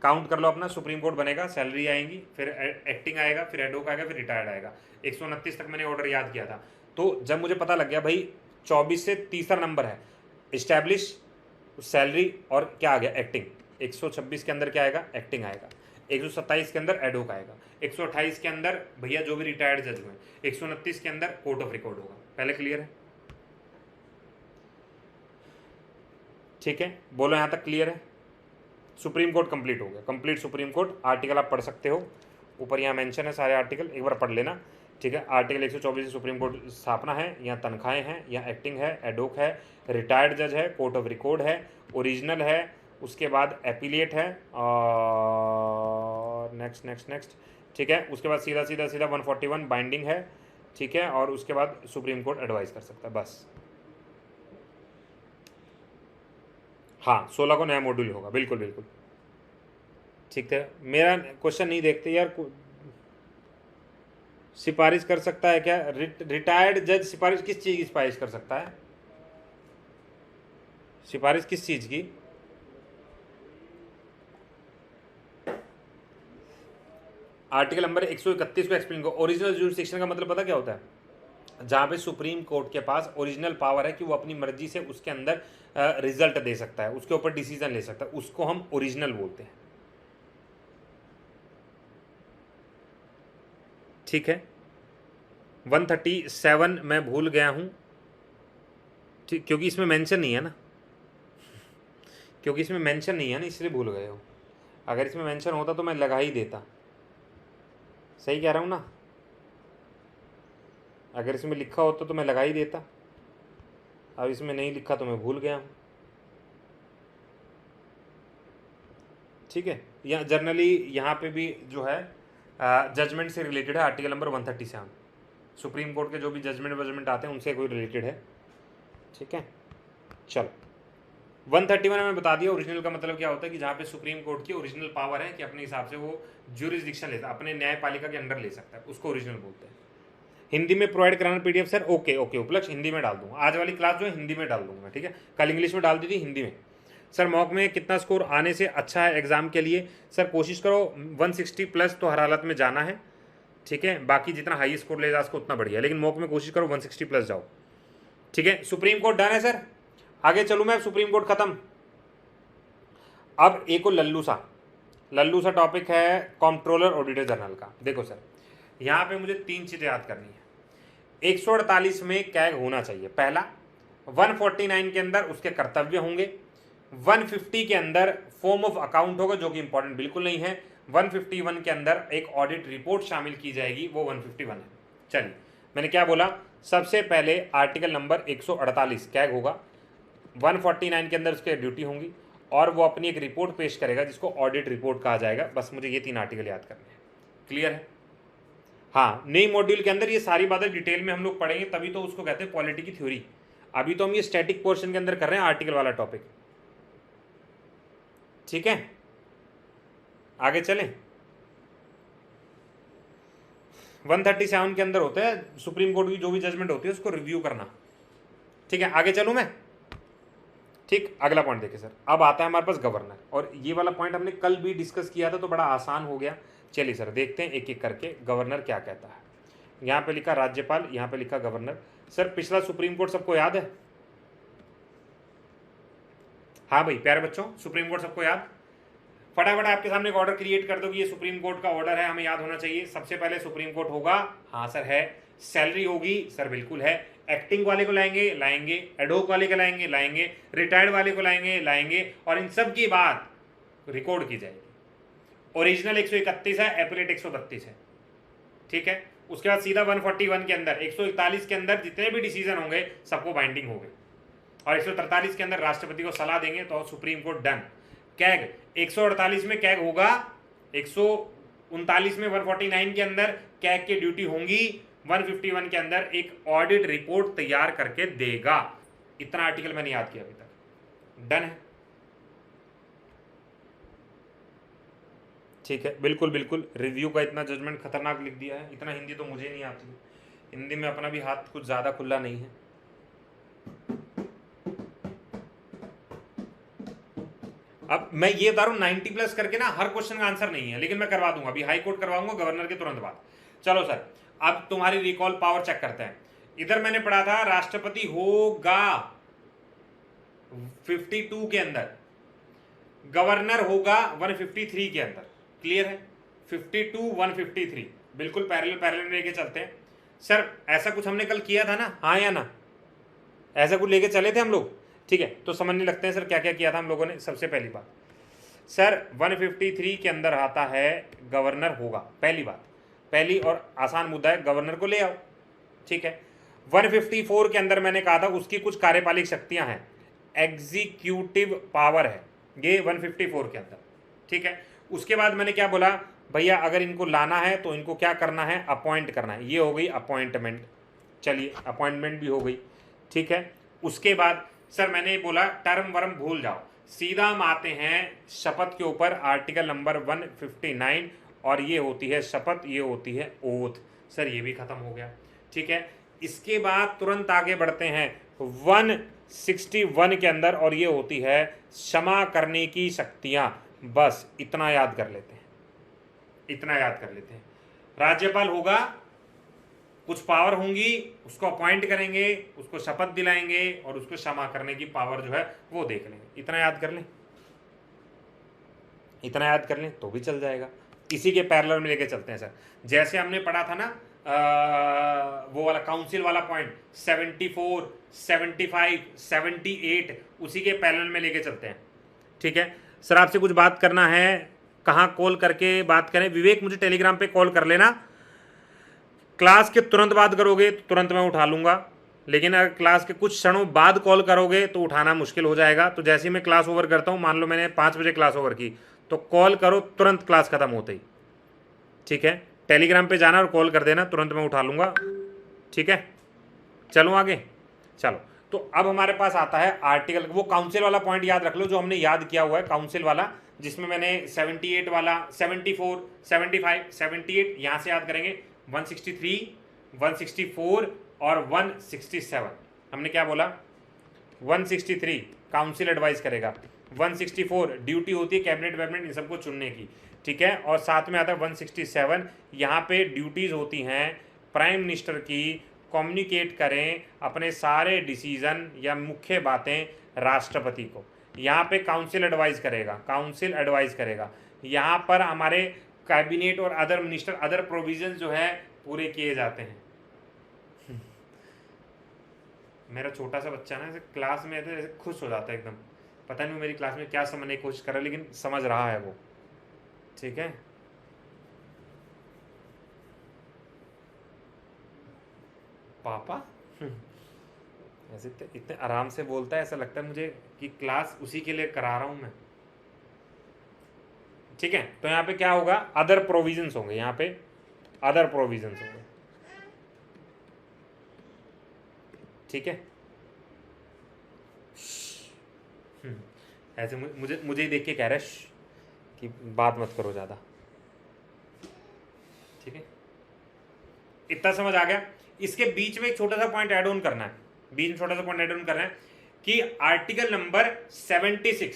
काउंट कर लो अपना। सुप्रीम कोर्ट बनेगा, सैलरी आएंगी, फिर एक्टिंग आएगा, फिर एडोक आएगा, फिर रिटायर्ड आएगा। 129 तक मैंने ऑर्डर याद किया था, तो जब मुझे पता लग गया भाई 24 से तीसरा नंबर है इस्टेब्लिश, सैलरी और क्या आ गया एक्टिंग, 126 के अंदर क्या आएगा, एक्टिंग आएगा, 127 के अंदर एडोक आएगा, 128 के अंदर भैया जो भी रिटायर्ड जज हुए, 129 के अंदर कोर्ट ऑफ रिकॉर्ड होगा। पहले क्लियर है? ठीक है, बोलो यहाँ तक क्लियर है? सुप्रीम कोर्ट कंप्लीट हो गया, कंप्लीट सुप्रीम कोर्ट। आर्टिकल आप पढ़ सकते हो, ऊपर यहाँ मेंशन है सारे आर्टिकल, एक बार पढ़ लेना। ठीक है, आर्टिकल 124 सुप्रीम कोर्ट स्थापना है, यहाँ तनख्वाहें हैं, यहाँ एक्टिंग है, एडोक है, रिटायर्ड जज है, कोर्ट ऑफ रिकॉर्ड है, ओरिजिनल है, उसके बाद एपिलेट है, और नेक्स्ट नेक्स्ट नेक्स्ट। ठीक है, उसके बाद सीधा सीधा सीधा 141 बाइंडिंग है। ठीक है, और उसके बाद सुप्रीम कोर्ट एडवाइस कर सकता है, बस। हाँ 16 को नया मॉड्यूल होगा, बिल्कुल बिल्कुल। ठीक है, मेरा क्वेश्चन नहीं देखते यार, सिफारिश कर सकता है क्या? रिटायर्ड जज सिफारिश किस चीज़ की सिफारिश कर सकता है? सिफारिश किस चीज़ की? आर्टिकल नंबर 131 को एक्सप्लेन करो। ओरिजिनल जुरिस्डिक्शन का मतलब पता क्या होता है? जहाँ पे सुप्रीम कोर्ट के पास ओरिजिनल पावर है कि वो अपनी मर्जी से उसके अंदर रिजल्ट दे सकता है, उसके ऊपर डिसीजन ले सकता है, उसको हम ओरिजिनल बोलते हैं। ठीक है, 137 मैं भूल गया हूँ, ठीक, क्योंकि इसमें मेंशन नहीं है ना, क्योंकि इसमें मेंशन नहीं है ना, इसलिए भूल गए हो। अगर इसमें मेंशन होता तो मैं लगा ही देता। सही कह रहा हूँ ना? अगर इसमें लिखा होता तो मैं लगा ही देता, अब इसमें नहीं लिखा तो मैं भूल गया हूँ। ठीक है, यहाँ जनरली यहाँ पे भी जो है जजमेंट से रिलेटेड है, आर्टिकल नंबर 137, सुप्रीम कोर्ट के जो भी जजमेंट आते हैं उनसे कोई रिलेटेड है। ठीक है, चलो 131 में बता दिया ओरिजिनल का मतलब क्या होता है कि जहाँ पे सुप्रीम कोर्ट की ओरिजिनल पावर है कि अपने हिसाब से वो ज्यूरिसडिक्शन लेता है, अपने न्यायपालिका के अंडर ले सकता है, उसको ओरिजिनल बोलते हैं। हिंदी में प्रोवाइड कराना पीडीएफ सर, ओके ओके उपलक्ष्य, हिंदी में डाल दूंगा, आज वाली क्लास जो है हिंदी में डाल दूंगा। ठीक है, कल इंग्लिश में डाल दी थी, हिंदी में। सर मॉक में कितना स्कोर आने से अच्छा है एग्जाम के लिए? सर कोशिश करो 160 प्लस तो हर हालत में जाना है। ठीक है, बाकी जितना हाई स्कोर ले जा सको उतना बढ़िया, लेकिन मॉक में कोशिश करो 160 प्लस जाओ। ठीक है, सुप्रीम कोर्ट डन है सर, आगे चलूँ मैं? सुप्रीम कोर्ट खत्म, अब एक लल्लू सा टॉपिक है कंट्रोलर ऑडिटर जनरल का। देखो सर, यहाँ पे मुझे 3 चीज़ें याद करनी है। 148 में कैग होना चाहिए, पहला। 149 के अंदर उसके कर्तव्य होंगे। 150 के अंदर फॉर्म ऑफ अकाउंट होगा, जो कि इंपॉर्टेंट बिल्कुल नहीं है। 151 के अंदर एक ऑडिट रिपोर्ट शामिल की जाएगी, वो 151 है। चलिए, मैंने क्या बोला? सबसे पहले आर्टिकल नंबर 148 कैग होगा, 149 के अंदर उसके ड्यूटी होंगी, और वो अपनी एक रिपोर्ट पेश करेगा जिसको ऑडिट रिपोर्ट कहा जाएगा। बस मुझे ये 3 आर्टिकल याद करने हैं, क्लियर है? हाँ, नई मॉड्यूल के अंदर ये सारी बातें डिटेल में हम लोग पढ़ेंगे, तभी तो उसको कहते हैं पॉलिटी की थ्योरी। अभी तो हम ये स्टैटिक पोर्शन के अंदर कर रहे हैं आर्टिकल वाला टॉपिक। ठीक है, आगे चलें। 137 के अंदर होता है सुप्रीम कोर्ट की जो भी जजमेंट होती है उसको रिव्यू करना। ठीक है, आगे चलूं मैं? ठीक, अगला पॉइंट देखिए सर, अब आता है हमारे पास गवर्नर, और ये वाला पॉइंट हमने कल भी डिस्कस किया था तो बड़ा आसान हो गया। चलिए सर देखते हैं एक एक करके गवर्नर क्या कहता है। यहाँ पे लिखा राज्यपाल, यहाँ पे लिखा गवर्नर। सर पिछला सुप्रीम कोर्ट सबको याद है? हाँ भाई प्यारे बच्चों, सुप्रीम कोर्ट सबको याद? फटाफट आपके सामने एक ऑर्डर क्रिएट कर दो कि ये सुप्रीम कोर्ट का ऑर्डर है, हमें याद होना चाहिए। सबसे पहले सुप्रीम कोर्ट होगा, हाँ सर है। सैलरी होगी, सर बिल्कुल है। एक्टिंग वाले को लाएंगे, लाएंगे। एडोक वाले को लाएंगे, लाएंगे। रिटायर्ड वाले को लाएंगे, लाएंगे। और इन सब की बात रिकॉर्ड की जाएगी। ओरिजिनल 131 है, एपिलेट 132 है। ठीक है, उसके बाद सीधा 141 के अंदर 141 के अंदर जितने भी डिसीजन होंगे सबको बाइंडिंग होंगे, और 143 के अंदर राष्ट्रपति को सलाह देंगे तो सुप्रीम कोर्ट डन। कैग 148 में कैग होगा, 139 में 149 के अंदर कैग की ड्यूटी होंगी, 151 के अंदर एक ऑडिट रिपोर्ट तैयार करके देगा। इतना आर्टिकल मैंने याद किया अभी तक। डन है, ठीक है, बिल्कुल बिल्कुल। रिव्यू का इतना जजमेंट खतरनाक लिख दिया है। इतना हिंदी तो मुझे नहीं आती है, हिंदी में अपना भी हाथ कुछ ज़्यादा खुला नहीं है। अब मैं ये बता रहा हूँ 90 प्लस करके ना हर क्वेश्चन का आंसर नहीं है, लेकिन मैं करवा दूंगा। अभी हाई कोर्ट करवाऊंगा गवर्नर के तुरंत बाद। चलो सर, अब तुम्हारी रिकॉल पावर चेक करते हैं। इधर मैंने पढ़ा था राष्ट्रपति होगा 52 के अंदर, गवर्नर होगा 153 के अंदर। क्लियर है? 52 153 बिल्कुल पैरेलल लेके चलते हैं। सर ऐसा कुछ हमने कल किया था ना, हाँ या ना? ऐसा कुछ लेके चले थे हम लोग, ठीक है। तो समझने लगते हैं सर क्या क्या किया था हम लोगों ने। सबसे पहली बात सर 153 के अंदर आता है गवर्नर होगा, पहली बात, पहली और आसान मुद्दा है, गवर्नर को ले आओ, ठीक है। 154 के अंदर मैंने कहा था उसकी कुछ कार्यपालिक शक्तियां हैं, एग्जीक्यूटिव पावर है ये 154 के अंदर, ठीक है। उसके बाद मैंने क्या बोला, भैया अगर इनको लाना है तो इनको क्या करना है, अपॉइंट करना है। ये हो गई अपॉइंटमेंट, चलिए अपॉइंटमेंट भी हो गई, ठीक है। उसके बाद सर मैंने बोला टर्म वर्म भूल जाओ, सीधा हम आते हैं शपथ के ऊपर, आर्टिकल नंबर 159, और ये होती है शपथ, ये होती है ओथ। सर ये भी खत्म हो गया, ठीक है। इसके बाद तुरंत आगे बढ़ते हैं 161 के अंदर, और ये होती है क्षमा करने की शक्तियां। बस इतना याद कर लेते हैं, इतना याद कर लेते हैं। राज्यपाल होगा, कुछ पावर होंगी, उसको अपॉइंट करेंगे, उसको शपथ दिलाएंगे, और उसको क्षमा करने की पावर जो है वो देख लेंगे। इतना याद कर लें, इतना याद कर लें तो भी चल जाएगा। इसी के पैरेलल में लेके चलते हैं सर। जैसे हमने पढ़ा था ना वो वाला काउंसिल वाला पॉइंट 74, 75, 78, उसी के पैरेलल में लेके चलते हैं, ठीक है। सर आपसे कुछ बात करना है, कहाँ कॉल करके बात करें? विवेक मुझे टेलीग्राम पे कॉल कर लेना, क्लास के तुरंत बाद करोगे तो तुरंत मैं उठा लूँगा, लेकिन अगर क्लास के कुछ क्षणों बाद कॉल करोगे तो उठाना मुश्किल हो जाएगा। तो जैसे ही मैं क्लास ओवर करता हूँ, मान लो मैंने 5 बजे क्लास ओवर की, तो कॉल करो तुरंत क्लास खत्म होते ही, ठीक है। टेलीग्राम पे जाना और कॉल कर देना, तुरंत मैं उठा लूँगा, ठीक है। चलो आगे, चलो। तो अब हमारे पास आता है आर्टिकल, वो काउंसिल वाला पॉइंट याद रख लो जो हमने याद किया हुआ है, काउंसिल वाला, जिसमें मैंने 78 वाला, 74, 75, 78 यहाँ से याद करेंगे, 163, 164 और 167। हमने क्या बोला? 163 काउंसिल एडवाइस करेगा, 164 ड्यूटी होती है कैबिनेट वैबिनेट इन सबको चुनने की, ठीक है। और साथ में आता है 167, यहाँ पे ड्यूटीज़ होती हैं प्राइम मिनिस्टर की, कम्युनिकेट करें अपने सारे डिसीजन या मुख्य बातें राष्ट्रपति को। यहाँ पे काउंसिल एडवाइस करेगा, काउंसिल एडवाइस करेगा। यहाँ पर हमारे कैबिनेट और अदर मिनिस्टर, अदर प्रोविजन जो है पूरे किए जाते हैं। मेरा छोटा सा बच्चा ना ऐसे क्लास में ऐसे खुश हो जाता है एकदम, पता नहीं मेरी क्लास में क्या समझने की कोशिश कर रहा है, लेकिन समझ रहा है वो, ठीक है। पापा ऐसे इतने आराम से बोलता है, ऐसा लगता है मुझे कि क्लास उसी के लिए करा रहा हूं मैं, ठीक है। तो यहाँ पे क्या होगा, अदर प्रोविजंस होंगे, यहाँ पे अदर प्रोविजंस होंगे, ठीक है। ऐसे मुझे ही देख के कह रहा है कि बात मत करो ज़्यादा, ठीक है। इतना समझ आ गया। इसके बीच में एक छोटा सा पॉइंट ऐड ऑन करना है, बीच में छोटा सा पॉइंट ऐड ऑन करना है कि article number 76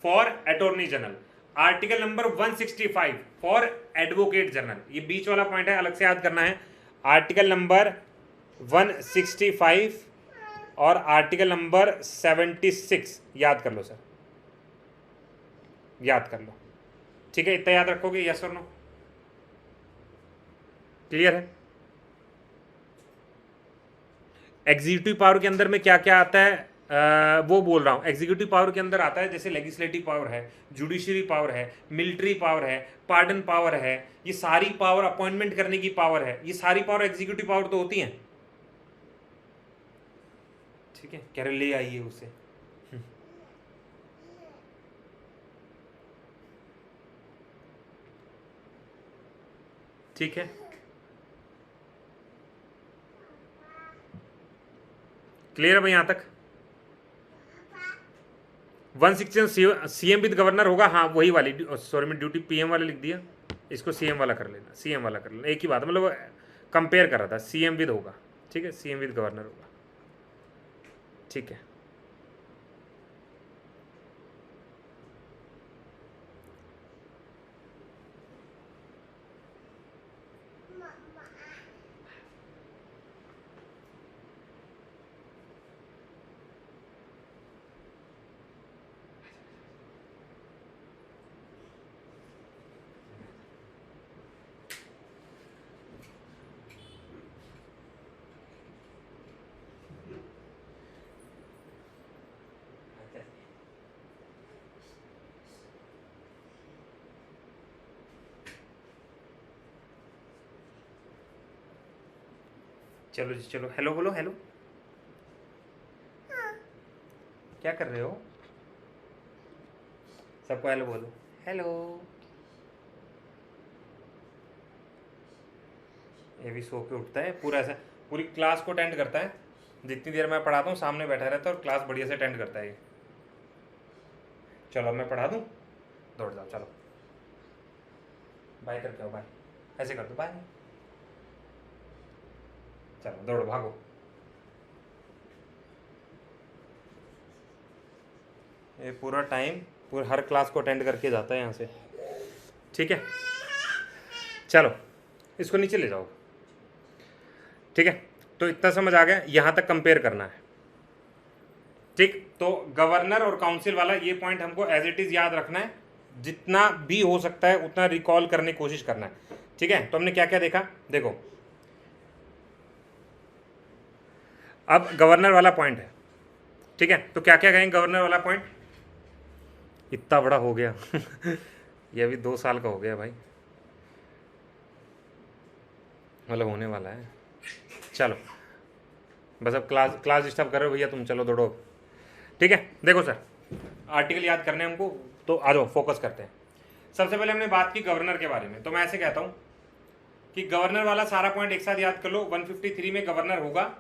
for attorney general, article number 165 for advocate general, ये बीच वाला पॉइंट है, अलग से याद करना है। आर्टिकल नंबर 165 और आर्टिकल नंबर 76 याद कर लो सर, याद कर लो, ठीक है। इतना याद रखोगे, यस और नो? क्लियर है? एग्जीक्यूटिव पावर के अंदर में क्या क्या आता है वो बोल रहा हूँ। एग्जीक्यूटिव पावर के अंदर आता है जैसे लेजिस्लेटिव पावर है, जुडिशरी पावर है, मिलिट्री पावर है, पार्डन पावर है, ये सारी पावर, अपॉइंटमेंट करने की पावर है, ये सारी पावर एग्जीक्यूटिव पावर तो होती हैं, ठीक है। कह रहे ले आइए उसे, ठीक है, क्लियर है भाई यहाँ तक? 160 सीएम विद गवर्नर होगा, हाँ वही वाली, सॉरी मैं ड्यूटी पीएम वाला लिख दिया, इसको सीएम वाला कर लेना, सीएम वाला कर लेना, एक ही बात है, मतलब कंपेयर कर रहा था, सीएम विद होगा, ठीक है, सीएम विद गवर्नर होगा, ठीक है। चलो जी चलो, हेलो बोलो, हेलो, क्या कर रहे हो? सबको हेलो बोलो, हेलो। ये भी सो के उठता है पूरा, ऐसा पूरी क्लास को अटेंड करता है, जितनी देर मैं पढ़ाता हूँ सामने बैठा रहता है और क्लास बढ़िया से अटेंड करता है ये। चलो अब मैं पढ़ा दूँ, दौड़ जाओ, चलो बाय करके आओ, बाय, ऐसे कर दो, बाय, चलो दौड़ो भागो। ये पूरा टाइम पूरा हर क्लास को अटेंड करके जाता है यहाँ से, ठीक है। चलो इसको नीचे ले जाओ, ठीक है। तो इतना समझ आ गया, यहाँ तक कंपेयर करना है, ठीक। तो गवर्नर और काउंसिल वाला ये पॉइंट हमको एज इट इज याद रखना है, जितना भी हो सकता है उतना रिकॉल करने की कोशिश करना है, ठीक है। तो हमने क्या क्या देखा, देखो अब गवर्नर वाला पॉइंट है, ठीक है। तो क्या क्या कहेंगे गवर्नर वाला पॉइंट, इतना बड़ा हो गया ये अभी 2 साल का हो गया भाई, मतलब होने वाला है। चलो बस अब क्लास डिस्टर्ब कर रहे हो भैया तुम, चलो दौड़ो, ठीक है। देखो सर आर्टिकल याद करने हमको, तो आ जाओ फोकस करते हैं। सबसे पहले हमने बात की गवर्नर के बारे में, तो मैं ऐसे कहता हूँ कि गवर्नर वाला सारा पॉइंट एक साथ याद कर लो। 153 में गवर्नर होगा,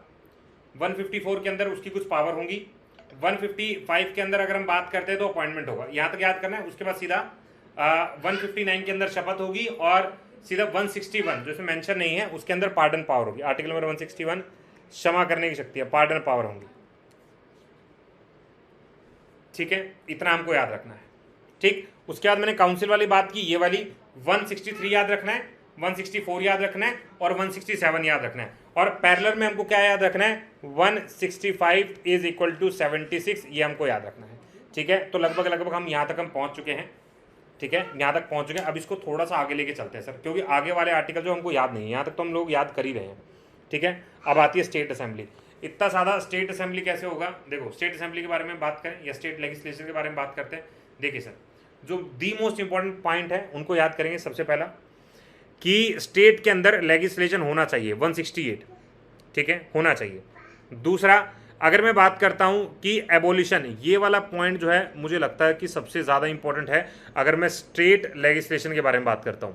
154 के अंदर उसकी कुछ पावर होंगी, 155 के अंदर अगर हम बात करते हैं तो अपॉइंटमेंट होगा, यहाँ तक याद करना है। उसके बाद सीधा 159 के अंदर शपथ होगी, और सीधा 161 जो इसमें मेंशन नहीं है उसके अंदर पार्डन पावर होगी। आर्टिकल नंबर 161 क्षमा करने की शक्ति है, पार्डन पावर होंगी, ठीक है। इतना हमको याद रखना है, ठीक। उसके बाद मैंने काउंसिल वाली बात की, ये वाली 163 याद रखना है, 164 याद रखना है और 167 याद रखना है। और पैरेलल में हमको क्या याद रखना है, 165 इज इक्वल टू 76, ये हमको याद रखना है, ठीक है। तो लगभग हम यहाँ तक हम पहुँच चुके हैं, ठीक है, यहाँ तक पहुँच चुके हैं। अब इसको थोड़ा सा आगे लेके चलते हैं सर, क्योंकि आगे वाले आर्टिकल जो हमको याद नहीं है, यहाँ तक तो हम लोग याद कर ही रहे हैं, ठीक है। अब आती है स्टेट असेंबली। इतना सादा स्टेट असेंबली कैसे होगा, देखो स्टेट असेंबली के बारे में बात करें या स्टेट लेजिस्लेशन के बारे में बात करते हैं। देखिए सर, जो दी मोस्ट इंपॉर्टेंट पॉइंट है उनको याद करेंगे। सबसे पहला कि स्टेट के अंदर लेजिस्लेशन होना चाहिए 168, ठीक है, होना चाहिए। दूसरा, अगर मैं बात करता हूं कि एबोलिशन, ये वाला पॉइंट जो है मुझे लगता है कि सबसे ज़्यादा इंपॉर्टेंट है अगर मैं स्टेट लेजिस्लेशन के बारे में बात करता हूं,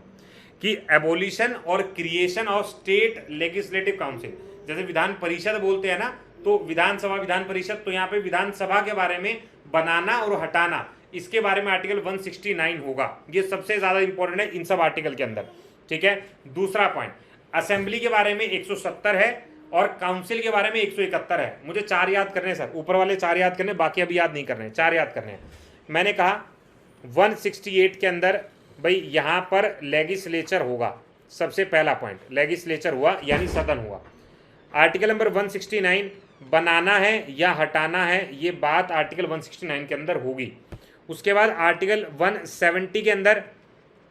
कि एबोलिशन और creation of state legislative council. जैसे विधान परिषद बोलते हैं ना, तो विधानसभा विधान परिषद, तो यहाँ पे विधानसभा के बारे में बनाना और हटाना, इसके बारे में आर्टिकल 169 होगा। ये सबसे ज़्यादा इंपॉर्टेंट है इन सब आर्टिकल के अंदर, ठीक है। दूसरा पॉइंट, असेंबली के बारे में 170 है और काउंसिल के बारे में 171 है। मुझे 4 याद करने सर, ऊपर वाले 4 याद करने, बाकी अभी याद नहीं करने, 4 याद करने हैं। मैंने कहा 168 के अंदर भाई यहाँ पर लेजिस्लेचर होगा, सबसे पहला पॉइंट लेजिस्लेचर हुआ यानी सदन हुआ। आर्टिकल नंबर 169 बनाना है या हटाना है, ये बात आर्टिकल 169 के अंदर होगी। उसके बाद आर्टिकल 170 के अंदर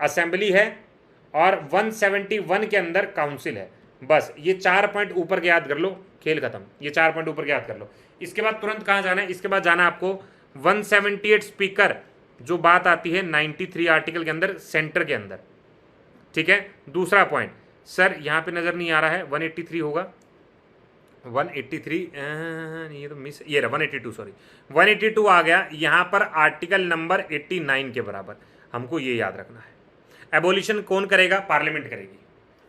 असेंबली है और 171 के अंदर काउंसिल है। बस ये 4 पॉइंट ऊपर के याद कर लो, खेल खत्म। ये 4 पॉइंट ऊपर के याद कर लो। इसके बाद तुरंत कहाँ जाना है, इसके बाद जाना है आपको 178 स्पीकर, जो बात आती है 93 आर्टिकल के अंदर, सेंटर के अंदर, ठीक है। दूसरा पॉइंट सर यहाँ पे नजर नहीं आ रहा है, 183 होगा, 183 ये तो मिस, ये रहा 182, सॉरी 182 आ गया। यहाँ पर आर्टिकल नंबर 89 के बराबर, हमको ये याद रखना है। एबोलिशन कौन करेगा, पार्लियामेंट करेगी।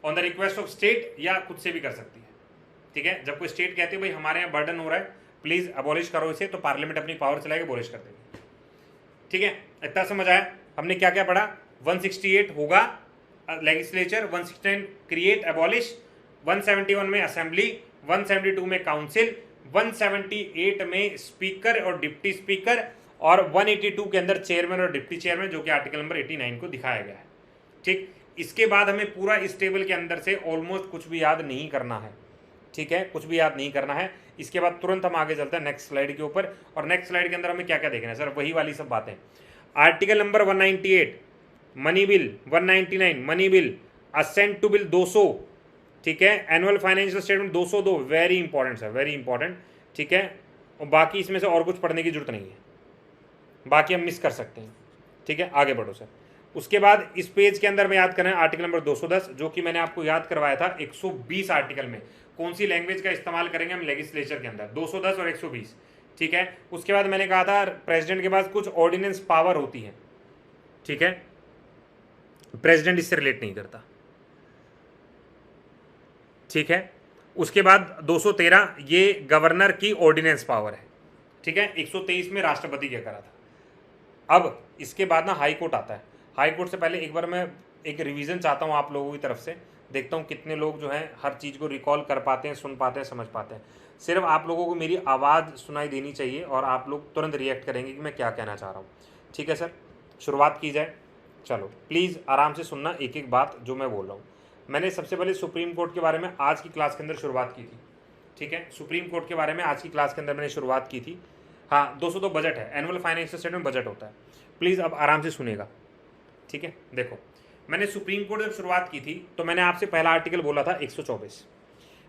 On the request of state या खुद से भी कर सकती है। ठीक है, जब कोई स्टेट कहती है भाई हमारे यहाँ बर्डन हो रहा है, प्लीज अबॉलिश करो इसे, तो पार्लियामेंट अपनी पावर चलाएगी, अबॉलिश कर देगी। ठीक है, इतना समझ आया। हमने क्या क्या पढ़ा? 168 होगा लेजिस्लेचर, 169 क्रिएट अबॉलिश, 171 में असेंबली, 172 में काउंसिल, 178 में स्पीकर और डिप्टी स्पीकर, और 182 के अंदर चेयरमैन और डिप्टी चेयरमैन, जो कि आर्टिकल नंबर 89 को दिखाया गया है। ठीक, इसके बाद हमें पूरा इस टेबल के अंदर से ऑलमोस्ट कुछ भी याद नहीं करना है। ठीक है, कुछ भी याद नहीं करना है। इसके बाद तुरंत हम आगे चलते हैं नेक्स्ट स्लाइड के ऊपर, और नेक्स्ट स्लाइड के अंदर हमें क्या क्या देखना है सर? वही वाली सब बातें। Article number 198 money bill, 199 money bill, assent to bill 200, ठीक है, annual financial statement 202, very important sir, very important. ठीक है, और बाकी इसमें से और कुछ पढ़ने की जरूरत नहीं है, बाकी हम मिस कर सकते हैं। ठीक है, आगे बढ़ो सर। उसके बाद इस पेज के अंदर में याद करें आर्टिकल नंबर 210, जो कि मैंने आपको याद करवाया था 120 आर्टिकल में कौन सी लैंग्वेज का इस्तेमाल करेंगे हम लेजिस्लेचर के अंदर, 210 और 120। ठीक है, उसके बाद मैंने कहा था प्रेसिडेंट के पास कुछ ऑर्डिनेंस पावर होती है। ठीक है, प्रेसिडेंट इससे रिलेट नहीं करता। ठीक है, उसके बाद 213 ये गवर्नर की ऑर्डिनेंस पावर है। ठीक है, 123 में राष्ट्रपति क्या करा था। अब इसके बाद ना हाई कोर्ट आता है। हाई कोर्ट से पहले एक बार मैं एक रिवीजन चाहता हूँ आप लोगों की तरफ से, देखता हूँ कितने लोग जो हैं हर चीज़ को रिकॉल कर पाते हैं, सुन पाते हैं, समझ पाते हैं। सिर्फ आप लोगों को मेरी आवाज़ सुनाई देनी चाहिए और आप लोग तुरंत रिएक्ट करेंगे कि मैं क्या कहना चाह रहा हूँ। ठीक है सर, शुरुआत की जाए। चलो प्लीज़ आराम से सुनना एक एक बात जो मैं बोल रहा हूँ। मैंने सबसे पहले सुप्रीम कोर्ट के बारे में आज की क्लास के अंदर शुरुआत की थी। ठीक है, सुप्रीम कोर्ट के बारे में आज की क्लास के अंदर मैंने शुरुआत की थी। हाँ, 202 बजट है, एनुअल फाइनेंशियल स्टेटमेंट बजट होता है। प्लीज़ अब आराम से सुनेगा। ठीक है, देखो मैंने सुप्रीम कोर्ट जब शुरुआत की थी तो मैंने आपसे पहला आर्टिकल बोला था 124।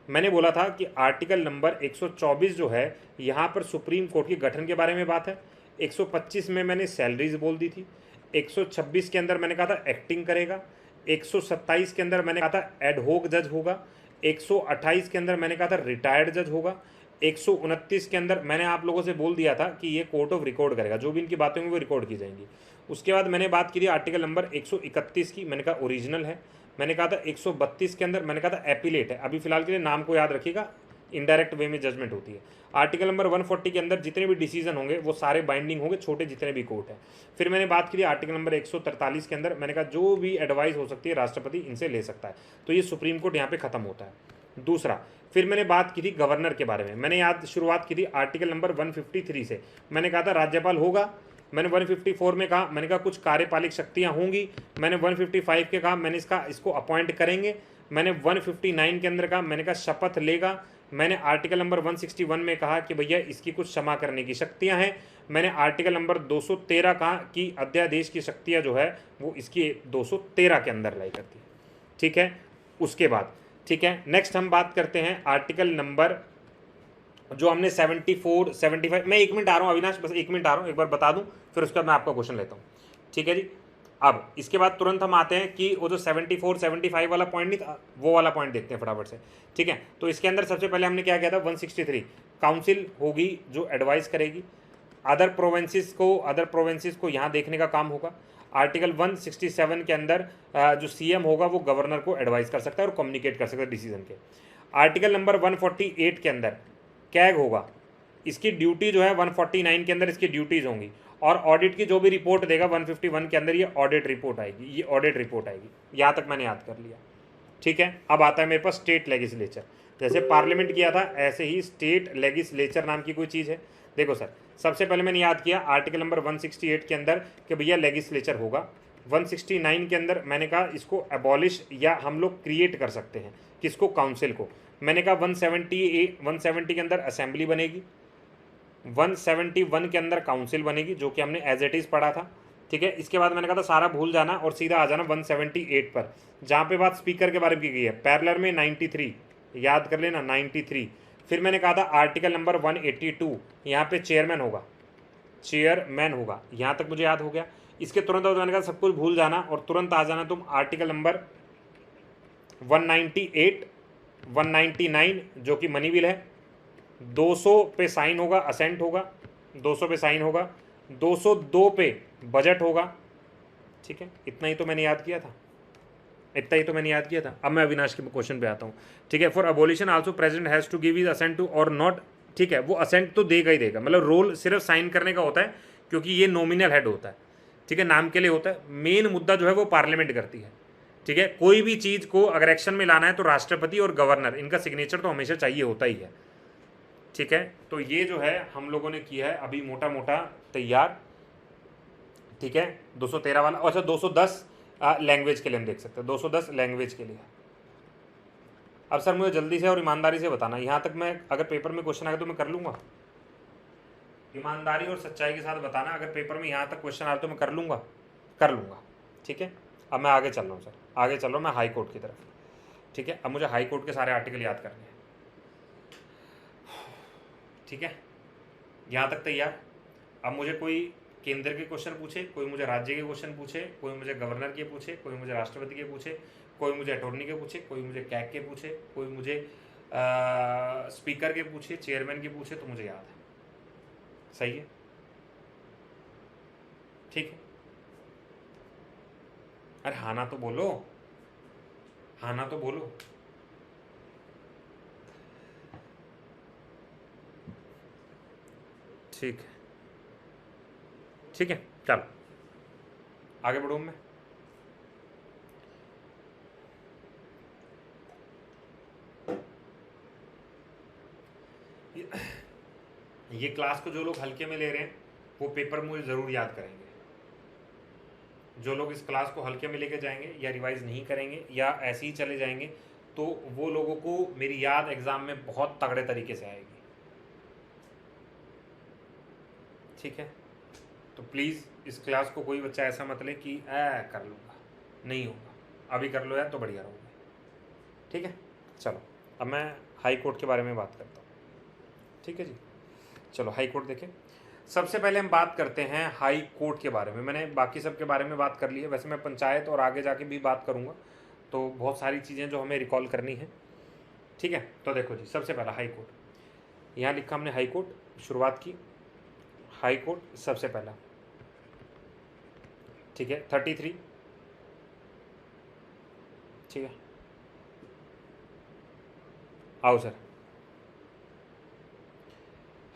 मैंने बोला था कि आर्टिकल नंबर 124 जो है यहाँ पर सुप्रीम कोर्ट के गठन के बारे में बात है। 125 में मैंने सैलरीज बोल दी थी। 126 के अंदर मैंने कहा था एक्टिंग करेगा। 127 के अंदर मैंने कहा था एडहोक जज होगा। 128 के अंदर मैंने कहा था रिटायर्ड जज होगा। 129 के अंदर मैंने आप लोगों से बोल दिया था कि ये कोर्ट ऑफ रिकॉर्ड करेगा, जो भी इनकी बातें होंगी वो रिकॉर्ड की जाएंगी। उसके बाद मैंने बात की थी आर्टिकल नंबर 131 की, मैंने कहा ओरिजिनल है। मैंने कहा था 132 के अंदर मैंने कहा था एपिलेट है। अभी फिलहाल के लिए नाम को याद रखिएगा, इनडायरेक्ट वे में जजमेंट होती है। आर्टिकल नंबर 140 के अंदर जितने भी डिसीजन होंगे वो सारे बाइंडिंग होंगे, छोटे जितने भी कोर्ट है। फिर मैंने बात की थी आर्टिकल नंबर 143 के अंदर, मैंने कहा जो भी एडवाइस हो सकती है राष्ट्रपति इनसे ले सकता है। तो ये सुप्रीम कोर्ट यहाँ पे खत्म होता है। दूसरा, फिर मैंने बात की थी गवर्नर के बारे में। मैंने शुरुआत की थी आर्टिकल नंबर 153 से। मैंने कहा था राज्यपाल होगा। मैंने 154 में कहा, मैंने कहा कुछ कार्यपालिक शक्तियां होंगी। मैंने 155 के कहा मैंने इसको अपॉइंट करेंगे। मैंने 159 के अंदर कहा, मैंने कहा शपथ लेगा। मैंने आर्टिकल नंबर 161 में कहा कि भैया इसकी कुछ क्षमा करने की शक्तियां हैं। मैंने आर्टिकल नंबर 213 कहा कि अध्यादेश की शक्तियां जो है वो इसकी 213 के अंदर लाई करती है। ठीक है, उसके बाद ठीक है, नेक्स्ट हम बात करते हैं आर्टिकल नंबर जो हमने 74, 75। मैं 1 मिनट आ रहा हूँ अविनाश, बस 1 मिनट आ रहा हूँ, एक बार बता दूँ फिर उसके बाद मैं आपका क्वेश्चन लेता हूँ। ठीक है जी, अब इसके बाद तुरंत हम आते हैं कि वो जो 74, 75 वाला पॉइंट नहीं था, वो वाला पॉइंट देखते हैं फटाफट से। ठीक है, तो इसके अंदर सबसे पहले हमने क्या किया था, 163 काउंसिल होगी जो एडवाइस करेगी। अदर प्रोविंसेस को यहाँ देखने का काम होगा। आर्टिकल 167 के अंदर जो सीएम होगा वो गवर्नर को एडवाइस कर सकता है और कम्युनिकेट कर सकता है डिसीजन के। आर्टिकल नंबर 148 के अंदर कैग होगा, इसकी ड्यूटी जो है 149 के अंदर इसकी ड्यूटीज होंगी। और ऑडिट की जो भी रिपोर्ट देगा 151 के अंदर ये ऑडिट रिपोर्ट आएगी। यहाँ तक मैंने याद कर लिया। ठीक है, अब आता है मेरे पास स्टेट लेजिस्लेचर। जैसे पार्लियामेंट किया था ऐसे ही स्टेट लेजिस्लेचर नाम की कोई चीज़ है। देखो सर, सबसे पहले मैंने याद किया आर्टिकल नंबर 168 के अंदर कि भैया लेजिस्लेचर होगा। 169 के अंदर मैंने कहा इसको एबॉलिश या हम लोग क्रिएट कर सकते हैं, किसको, काउंसिल को। मैंने कहा 170 के अंदर असेंबली बनेगी। 171 के अंदर काउंसिल बनेगी, जो कि हमने एज इट इज़ पढ़ा था। ठीक है, इसके बाद मैंने कहा था सारा भूल जाना और सीधा आ जाना 178 पर, जहाँ पे बात स्पीकर के बारे में की गई है। पैरेलल में 93 याद कर लेना, 93। फिर मैंने कहा था आर्टिकल नंबर 182 यहाँ पे चेयरमैन होगा। यहाँ तक मुझे याद हो गया। इसके तुरंत बाद मैंने कहा सब कुछ भूल जाना और तुरंत आ जाना तुम आर्टिकल नंबर 198, 199 जो कि मनी बिल है। 200 पे साइन होगा, असेंट होगा। 200 पे साइन होगा। 202 पे बजट होगा। ठीक है, इतना ही तो मैंने याद किया था। इतना ही तो मैंने याद किया था। अब मैं अविनाश के क्वेश्चन पे आता हूँ, ठीक है। For abolition also president has to give his assent to or not, ठीक है, वो असेंट तो देगा ही देगा, मतलब रोल सिर्फ साइन करने का होता है, क्योंकि ये नॉमिनल हेड होता है, ठीक है, नाम के लिए होता है। मेन मुद्दा जो है वो पार्लियामेंट करती है, ठीक है। कोई भी चीज़ को अगर एक्शन में लाना है तो राष्ट्रपति और गवर्नर, इनका सिग्नेचर तो हमेशा चाहिए होता ही है, ठीक है। तो ये जो है हम लोगों ने किया है अभी मोटा मोटा तैयार, ठीक है। 213 वाला, अच्छा 210 लैंग्वेज के लिए हम देख सकते हैं, 210 लैंग्वेज के लिए। अब सर मुझे जल्दी से और ईमानदारी से बताना, यहाँ तक मैं अगर पेपर में क्वेश्चन आए तो मैं कर लूँगा, ईमानदारी और सच्चाई के साथ बताना, अगर पेपर में यहाँ तक क्वेश्चन आए तो मैं कर लूँगा, ठीक है। अब मैं आगे चल रहा हूँ सर, आगे चल रहा हूँ मैं हाई कोर्ट की तरफ, ठीक है। अब मुझे हाई कोर्ट के सारे आर्टिकल याद करने हैं, ठीक है, यहाँ तक तैयार। अब मुझे कोई केंद्र के क्वेश्चन पूछे, कोई मुझे राज्य के क्वेश्चन पूछे, कोई मुझे गवर्नर के पूछे, कोई मुझे राष्ट्रपति के पूछे, कोई मुझे अटॉर्नी के पूछे, कोई मुझे कैग के पूछे, कोई मुझे स्पीकर के पूछे, चेयरमैन के पूछे, तो मुझे याद है, सही है, ठीक है। अरे हाँ ना तो बोलो, हाँ ना तो बोलो। ठीक है, ठीक है, चलो आगे बढ़ूँ मैं। ये क्लास को जो लोग हल्के में ले रहे हैं वो पेपर मुझे ज़रूर याद करेंगे। जो लोग इस क्लास को हल्के में लेके जाएंगे या रिवाइज नहीं करेंगे या ऐसे ही चले जाएंगे, तो वो लोगों को मेरी याद एग्ज़ाम में बहुत तगड़े तरीके से आएगी, ठीक है। तो प्लीज़ इस क्लास को कोई बच्चा ऐसा मत ले कि कर लूँगा, नहीं होगा, अभी कर लो यार तो बढ़िया रहूँगा, ठीक है। चलो अब मैं हाई कोर्ट के बारे में बात करता हूँ, ठीक है जी। चलो हाई कोर्ट देखें। सबसे पहले हम बात करते हैं हाई कोर्ट के बारे में। मैंने बाकी सब के बारे में बात कर ली है, वैसे मैं पंचायत और आगे जाके भी बात करूँगा, तो बहुत सारी चीज़ें जो हमें रिकॉल करनी है, ठीक है। तो देखो जी, सबसे पहला हाई कोर्ट, यहाँ लिखा हमने हाई कोर्ट, शुरुआत की हाई कोर्ट सबसे पहला, ठीक है, 33, ठीक है। आओ सर,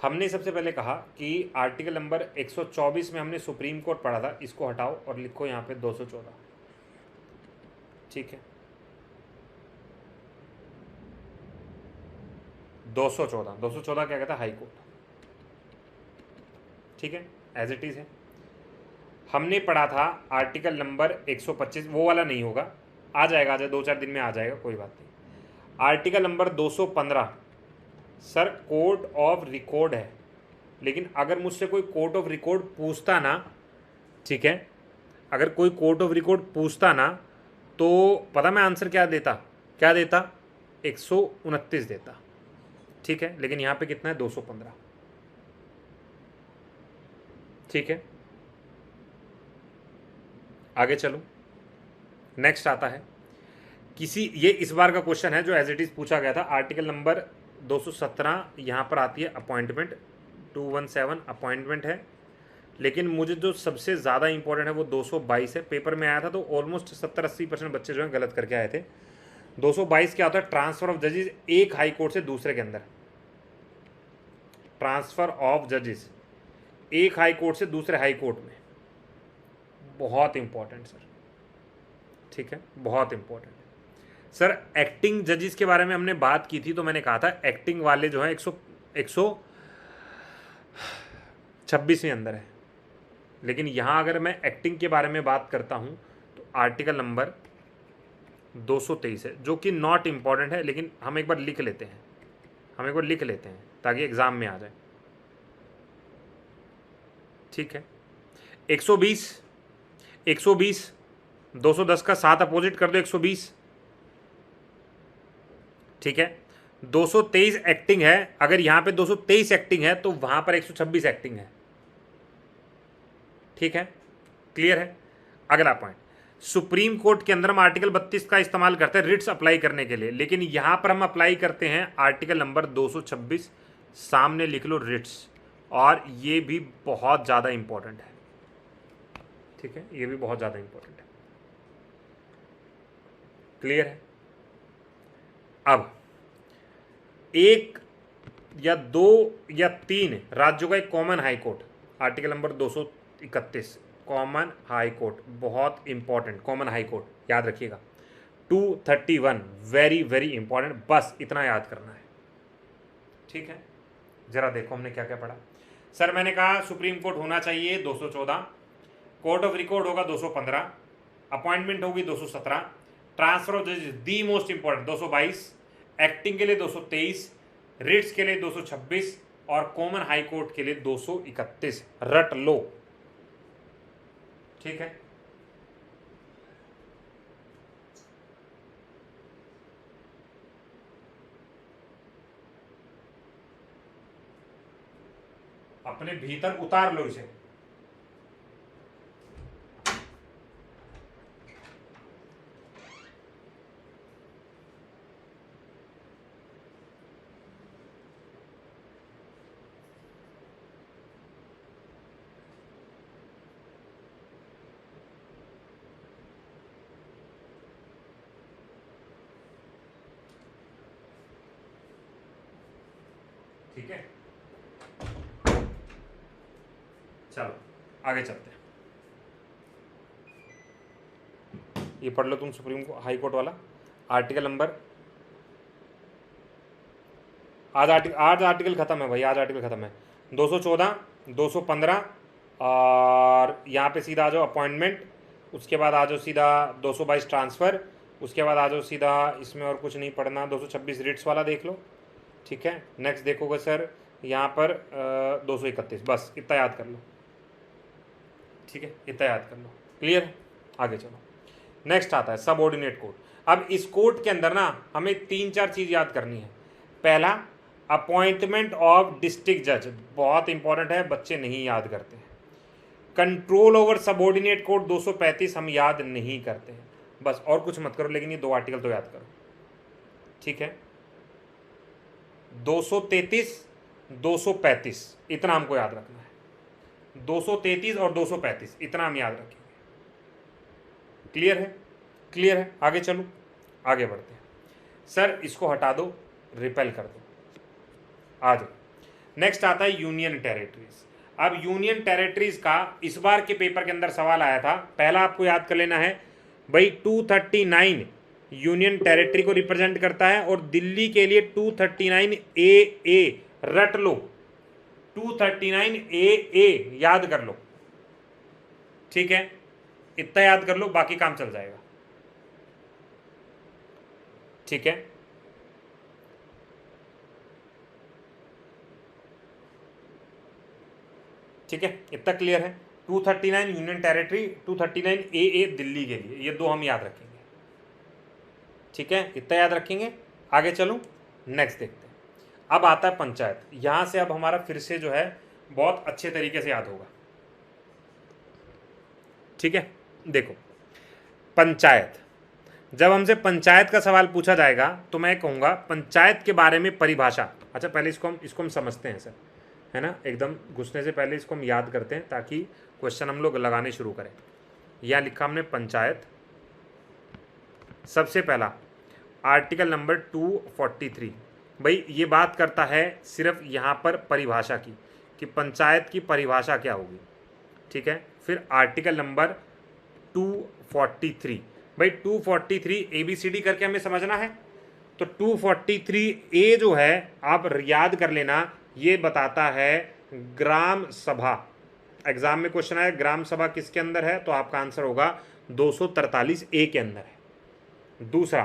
हमने सबसे पहले कहा कि आर्टिकल नंबर 124 में हमने सुप्रीम कोर्ट पढ़ा था, इसको हटाओ और लिखो यहाँ पे 214, ठीक है। 214 क्या कहता है, हाई कोर्ट, ठीक है, एज इट इज़ है। हमने पढ़ा था आर्टिकल नंबर 125, वो वाला नहीं होगा, आ जाएगा 2-4 दिन में आ जाएगा, कोई बात नहीं। Article number 215 sir court of record है, लेकिन अगर मुझसे कोई कोर्ट ऑफ रिकॉर्ड पूछता ना, ठीक है, अगर कोई कोर्ट ऑफ रिकॉर्ड पूछता ना, तो पता मैं आंसर क्या देता 129 देता, ठीक है। लेकिन यहाँ पे कितना है, 215, ठीक है। आगे चलो, नेक्स्ट आता है किसी, ये इस बार का क्वेश्चन है जो एज इट इज पूछा गया था, आर्टिकल नंबर 217 यहाँ पर आती है अपॉइंटमेंट, 217 अपॉइंटमेंट है, लेकिन मुझे जो सबसे ज़्यादा इंपॉर्टेंट है वो 222 है। पेपर में आया था तो ऑलमोस्ट 70-80% बच्चे जो हैं गलत करके आए थे। 222 क्या होता है, ट्रांसफर ऑफ जजेस एक हाई कोर्ट से दूसरे के अंदर, ट्रांसफर ऑफ जजेस एक हाई कोर्ट से दूसरे हाई कोर्ट में, बहुत इंपॉर्टेंट सर, ठीक है, बहुत इंपॉर्टेंट सर। एक्टिंग जजेस के बारे में हमने बात की थी, तो मैंने कहा था एक्टिंग वाले जो हैं 126 में अंदर है, लेकिन यहाँ अगर मैं एक्टिंग के बारे में बात करता हूँ तो आर्टिकल नंबर 223 है, जो कि नॉट इम्पॉर्टेंट है, लेकिन हम एक बार लिख लेते हैं, ताकि एग्ज़ाम में आ जाए, ठीक है। 120 210 का 7 अपोजिट कर दो, 120, ठीक है। 223 एक्टिंग है, अगर यहाँ पे 223 एक्टिंग है तो वहाँ पर 126 एक्टिंग है, ठीक है, क्लियर है। अगला पॉइंट, सुप्रीम कोर्ट के अंदर हम आर्टिकल 32 का इस्तेमाल करते हैं रिट्स अप्लाई करने के लिए, लेकिन यहाँ पर हम अप्लाई करते हैं आर्टिकल नंबर 226, सामने लिख लो रिट्स, और ये भी बहुत ज़्यादा इंपॉर्टेंट है, ठीक है, ये भी बहुत ज़्यादा इंपॉर्टेंट है। क्लियर है। अब एक या दो या तीन राज्यों का एक common high court, article number 231 common high court, बहुत इंपॉर्टेंट, कॉमन हाई कोर्ट याद रखिएगा। 231 वेरी वेरी इंपॉर्टेंट, बस इतना याद करना है, ठीक है। जरा देखो हमने क्या क्या पढ़ा। सर मैंने कहा सुप्रीम कोर्ट होना चाहिए 214, कोर्ट ऑफ रिकॉर्ड होगा 215, अपॉइंटमेंट होगी 217, ट्रांसफर ऑफ जजेस दी मोस्ट इंपॉर्टेंट 222, एक्टिंग के लिए 223, रिट्स के लिए 226 और कॉमन हाई कोर्ट के लिए 231। रट लो, ठीक है। अपने भीतर उतार लो इसे। ठीक है, चलो आगे चलते हैं। ये पढ़ लो तुम सुप्रीम हाई कोर्ट वाला आर्टिकल नंबर, आज आर्टिकल खत्म है भाई, आज आर्टिकल खत्म है। 214, 215 और यहाँ पे सीधा आ जाओ अपॉइंटमेंट, उसके बाद आ जाओ सीधा 222 ट्रांसफ़र, उसके बाद आ जाओ सीधा, इसमें और कुछ नहीं पढ़ना, 226 रिट्स वाला देख लो, ठीक है। नेक्स्ट देखोगे सर यहाँ पर 231, बस इतना याद कर लो, ठीक है, इतना याद कर लो, क्लियर। आगे चलो, नेक्स्ट आता है सबऑर्डिनेट कोर्ट। अब इस कोर्ट के अंदर ना हमें 3-4 चीज़ याद करनी है। पहला, अपॉइंटमेंट ऑफ डिस्ट्रिक्ट जज, बहुत इंपॉर्टेंट है, बच्चे नहीं याद करते हैं। कंट्रोल ओवर सबऑर्डिनेट कोर्ट 235 हम याद नहीं करते हैं, बस और कुछ मत करो, लेकिन ये 2 आर्टिकल तो याद करो, ठीक है। 233, 235 इतना हमको याद रखना है, 233 और 235 इतना हम याद रखेंगे, क्लियर है, क्लियर है। आगे चलो, आगे बढ़ते हैं। सर इसको हटा दो, रिपेल कर दो, आ जाओ। नेक्स्ट आता है यूनियन टेरिटरीज। अब यूनियन टेरिटरीज का इस बार के पेपर के अंदर सवाल आया था। पहला आपको याद कर लेना है भाई, 239 यूनियन टेरिटरी को रिप्रेजेंट करता है और दिल्ली के लिए 239 ए, रट लो, 239 ए याद कर लो, ठीक है, इतना याद कर लो, बाकी काम चल जाएगा, ठीक है। ठीक है, इतना क्लियर है। 239 यूनियन टेरिटरी, 239 ए दिल्ली के लिए, ये 2 हम याद रखेंगे, ठीक है, इतना याद रखेंगे। आगे चलो, नेक्स्ट देखते हैं। अब आता है पंचायत। यहां से अब हमारा फिर से जो है बहुत अच्छे तरीके से याद होगा, ठीक है। देखो, पंचायत, जब हमसे पंचायत का सवाल पूछा जाएगा तो मैं कहूँगा पंचायत के बारे में परिभाषा। अच्छा, पहले इसको हम समझते हैं सर, है ना, एकदम घुसने से पहले इसको हम याद करते हैं ताकि क्वेश्चन हम लोग लगाने शुरू करें। यहाँ लिखा हमने पंचायत, सबसे पहला आर्टिकल नंबर 243, भाई ये बात करता है सिर्फ यहाँ पर परिभाषा की कि पंचायत की परिभाषा क्या होगी, ठीक है। फिर आर्टिकल नंबर 243, भाई 243 ABCD करके हमें समझना है, तो 243A जो है आप याद कर लेना, ये बताता है ग्राम सभा। एग्जाम में क्वेश्चन आया ग्राम सभा किसके अंदर है, तो आपका आंसर होगा 243A के अंदर है। दूसरा,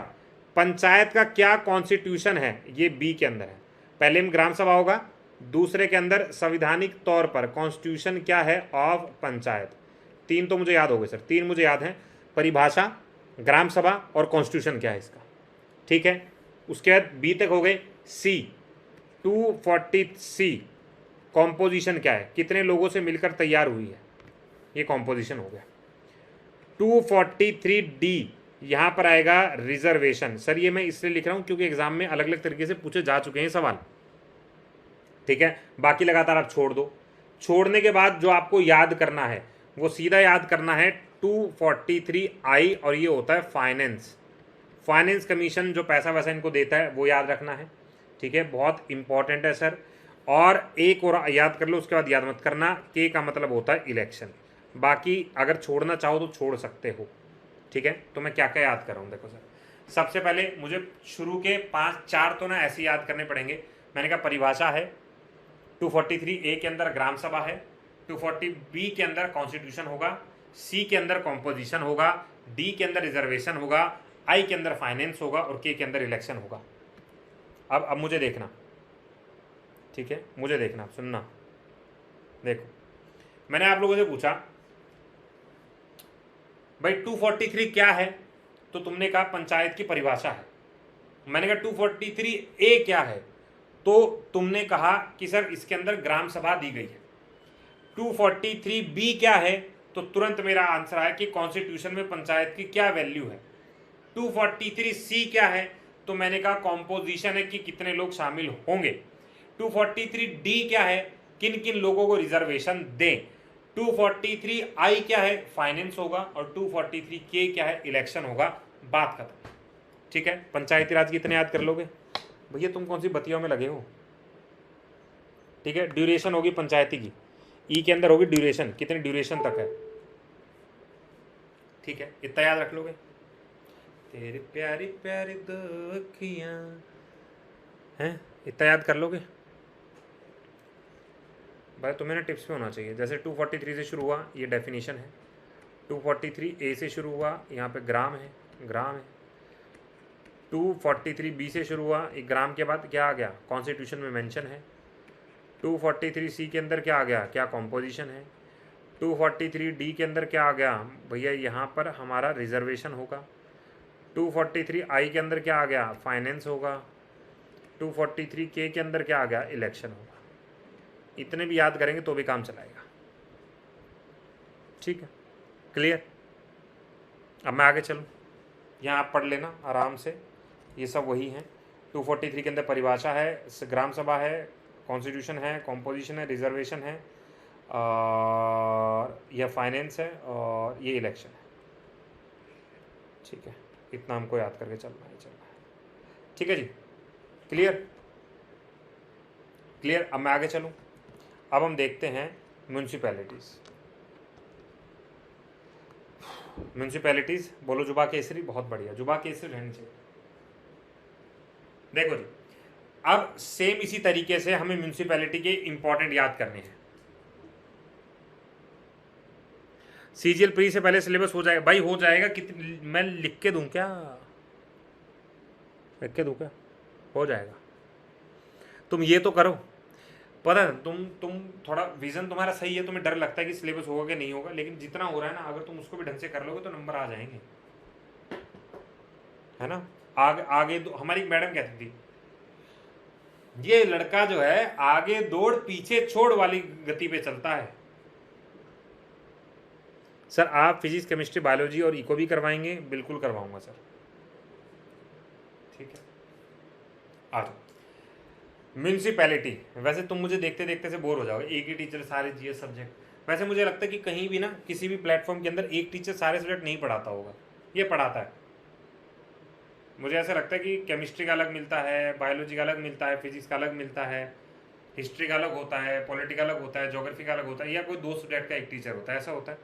पंचायत का क्या कॉन्स्टिट्यूशन है, ये B के अंदर है। पहले में ग्राम सभा होगा, दूसरे के अंदर संविधानिक तौर पर कॉन्स्टिट्यूशन क्या है ऑफ पंचायत। 3 तो मुझे याद हो गए सर, 3 मुझे याद हैं, परिभाषा, ग्राम सभा और कॉन्स्टिट्यूशन क्या है इसका, ठीक है। उसके बाद B तक हो गए। C, 240C कॉम्पोजिशन क्या है, कितने लोगों से मिलकर तैयार हुई है, ये कॉम्पोजिशन हो गया। 243D यहाँ पर आएगा रिजर्वेशन। सर ये मैं इसलिए लिख रहा हूँ क्योंकि एग्जाम में अलग अलग तरीके से पूछे जा चुके हैं सवाल, ठीक है। बाकी लगातार आप छोड़ दो। छोड़ने के बाद जो आपको याद करना है वो सीधा याद करना है 243I, और ये होता है फाइनेंस। फाइनेंस कमीशन जो पैसा वैसा इनको देता है वो याद रखना है, ठीक है, बहुत इंपॉर्टेंट है सर। और एक और याद कर लो, उसके बाद याद मत करना, के का मतलब होता है इलेक्शन। बाकी अगर छोड़ना चाहो तो छोड़ सकते हो, ठीक है। तो मैं क्या क्या याद कर रहा हूँ, देखो सर, सबसे पहले मुझे शुरू के 5-4 तो ना ऐसे याद करने पड़ेंगे। मैंने कहा परिभाषा है, 243A के अंदर ग्राम सभा है, 240B के अंदर कॉन्स्टिट्यूशन होगा, C के अंदर कॉम्पोजिशन होगा, D के अंदर रिजर्वेशन होगा, I के अंदर फाइनेंस होगा और K के अंदर इलेक्शन होगा। अब मुझे देखना, ठीक है, मुझे देखना, सुनना। देखो मैंने आप लोगों से पूछा भाई 243 क्या है, तो तुमने कहा पंचायत की परिभाषा है। मैंने कहा 243A क्या है, तो तुमने कहा कि सर इसके अंदर ग्राम सभा दी गई है। 243B क्या है, तो तुरंत मेरा आंसर आया कि कॉन्स्टिट्यूशन में पंचायत की क्या वैल्यू है। 243C क्या है, तो मैंने कहा कॉम्पोजिशन है कि कितने लोग शामिल होंगे। 243D क्या है, किन किन लोगों को रिजर्वेशन दें। 243I क्या है, फाइनेंस होगा, और 243K क्या है, इलेक्शन होगा। बात खत्म, ठीक है। पंचायती राज कितने याद कर लोगे भैया, तुम कौन सी बत्तियों में लगे हो, ठीक है। ड्यूरेशन होगी पंचायती की, ई के अंदर होगी ड्यूरेशन, कितनी ड्यूरेशन तक है, ठीक है, इतना याद रख लोगे। तेरी प्यारी प्यारी दो अखियां हैं, इतना याद कर लोगे भाई। तुम्हें ना टिप्स में होना चाहिए। जैसे 243 से शुरू हुआ, ये डेफिनेशन है। 243A से शुरू हुआ, यहाँ पे ग्राम है, ग्राम है। 243B से शुरू हुआ, एक ग्राम के बाद क्या आ गया, कॉन्स्टिट्यूशन में मेंशन है। 243C के अंदर क्या आ गया, क्या कॉम्पोजिशन है। 243D के अंदर क्या आ गया भैया, यहाँ पर हमारा रिजर्वेशन होगा। 243I के अंदर क्या आ गया, फाइनेंस होगा। 243K के अंदर क्या आ गया, इलेक्शन होगा। इतने भी याद करेंगे तो भी काम चलाएगा, ठीक है, क्लियर। अब मैं आगे चलूँ, यहाँ आप पढ़ लेना आराम से, ये सब वही हैं। 243 के अंदर परिभाषा है, ग्राम सभा है, कॉन्स्टिट्यूशन है, कॉम्पोजिशन है, रिजर्वेशन है, और यह फाइनेंस है, और ये इलेक्शन है, ठीक है। इतना हमको याद करके चलना है, ठीक है जी, क्लियर क्लियर। अब मैं आगे चलूँ, अब हम देखते हैं म्यूनसिपैलिटीज़। म्यूनसिपैलिटीज़ बोलो जुबा केसरी, बहुत बढ़िया, जुबा केसरी रहनी चाहिए। देखो जी, अब सेम इसी तरीके से हमें म्यूनसिपैलिटी के इंपॉर्टेंट याद करने हैं। सीजीएल प्री से पहले सिलेबस हो जाएगा भाई, हो जाएगा। कितनी मैं लिख के दूं क्या, लिख के दूं क्या, हो जाएगा। तुम ये तो करो, पता है तुम थोड़ा विजन तुम्हारा सही है, तुम्हें डर लगता है कि सिलेबस होगा कि नहीं होगा, लेकिन जितना हो रहा है ना, अगर तुम उसको भी ढंग से कर लोगे तो नंबर आ जाएंगे, है ना। आगे हमारी मैडम कहती थी, ये लड़का जो है आगे दौड़ पीछे छोड़ वाली गति पे चलता है। सर आप फिजिक्स, केमिस्ट्री, बायोलॉजी और इको भी करवाएंगे? बिल्कुल करवाऊंगा सर, ठीक है। आ जाओ म्यूनसिपैलिटी। वैसे तुम मुझे देखते देखते से बोर हो जाओगे, एक ही टीचर सारे जीएस सब्जेक्ट। वैसे मुझे लगता है कि कहीं भी ना, किसी भी प्लेटफॉर्म के अंदर एक टीचर सारे सब्जेक्ट नहीं पढ़ाता होगा, ये पढ़ाता है। मुझे ऐसा लगता है कि केमिस्ट्री का अलग मिलता है, बायोलॉजी का अलग मिलता है, फिजिक्स का अलग मिलता है, हिस्ट्री का अलग होता है, पॉलिटिकल अलग होता है, ज्योग्राफी का अलग होता है, या कोई 2 सब्जेक्ट का एक टीचर होता है, ऐसा होता है।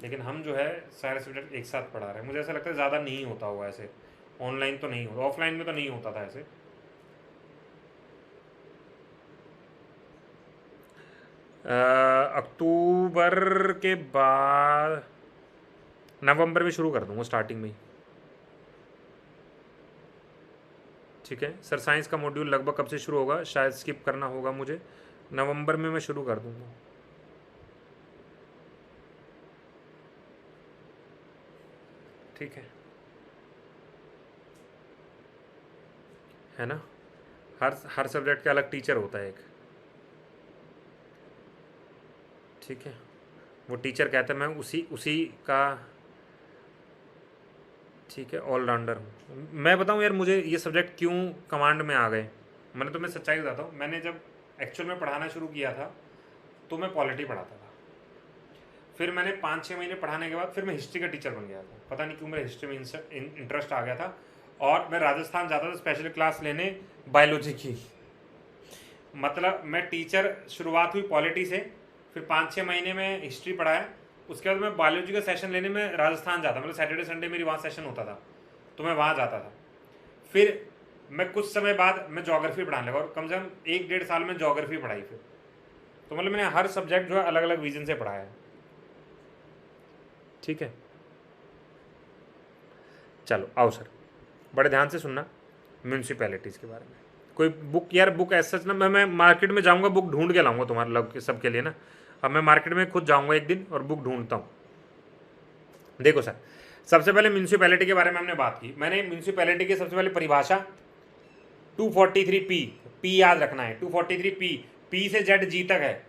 लेकिन हम जो है सारे सब्जेक्ट एक साथ पढ़ा रहे हैं। मुझे ऐसा लगता है ज़्यादा नहीं होता होगा ऐसे, ऑनलाइन तो नहीं होता, ऑफलाइन में तो नहीं होता था ऐसे। अक्टूबर के बाद नवंबर में शुरू कर दूंगा, स्टार्टिंग में ही, ठीक है सर। साइंस का मॉड्यूल लगभग कब से शुरू होगा? शायद स्किप करना होगा मुझे, नवंबर में मैं शुरू कर दूंगा, ठीक है ना। हर सब्जेक्ट का अलग टीचर होता है एक, ठीक है। वो टीचर कहता है मैं उसी का, ठीक है, ऑलराउंडर हूँ। मैं बताऊँ यार, मुझे ये सब्जेक्ट क्यों कमांड में आ गए। मैंने तुम्हें सच्चाई बताता हूँ, मैंने जब एक्चुअल में पढ़ाना शुरू किया था तो मैं पॉलिटी पढ़ाता था, फिर मैंने 5-6 महीने पढ़ाने के बाद फिर मैं हिस्ट्री का टीचर बन गया था। पता नहीं क्यों मेरा हिस्ट्री में इंटरेस्ट आ गया था, और मैं राजस्थान जाता था स्पेशल क्लास लेने बायोलॉजी की। मतलब मैं टीचर शुरुआत हुई पॉलिटी से, फिर 5-6 महीने में हिस्ट्री पढ़ाया, उसके बाद मैं बायोलॉजी का सेशन लेने में राजस्थान जाता, मतलब सैटरडे संडे मेरी वहाँ सेशन होता था, तो मैं वहाँ जाता था। फिर मैं कुछ समय बाद मैं ज्योग्राफी पढ़ाने लगा, और कम से कम 1-1.5 साल में ज्योग्राफी पढ़ाई फिर। तो मतलब मैंने हर सब्जेक्ट जो है अलग अलग विजन से पढ़ाया है। ठीक है, चलो आओ सर, बड़े ध्यान से सुनना म्यूनसिपैलिटीज़ के बारे में। कोई बुक, यार बुक ऐसा ना, मैं मार्केट में जाऊंगा, बुक ढूंढ के लाऊंगा तुम्हारे लोग सबके लिए ना। अब मैं मार्केट में खुद जाऊंगा एक दिन और बुक ढूंढता हूँ। देखो सर, सबसे पहले म्यूनसिपैलिटी के बारे में हमने बात की। मैंने म्यूनसिपैलिटी की सबसे पहले परिभाषा 243P, पी याद रखना है, 243P, पी से जेड जी तक है,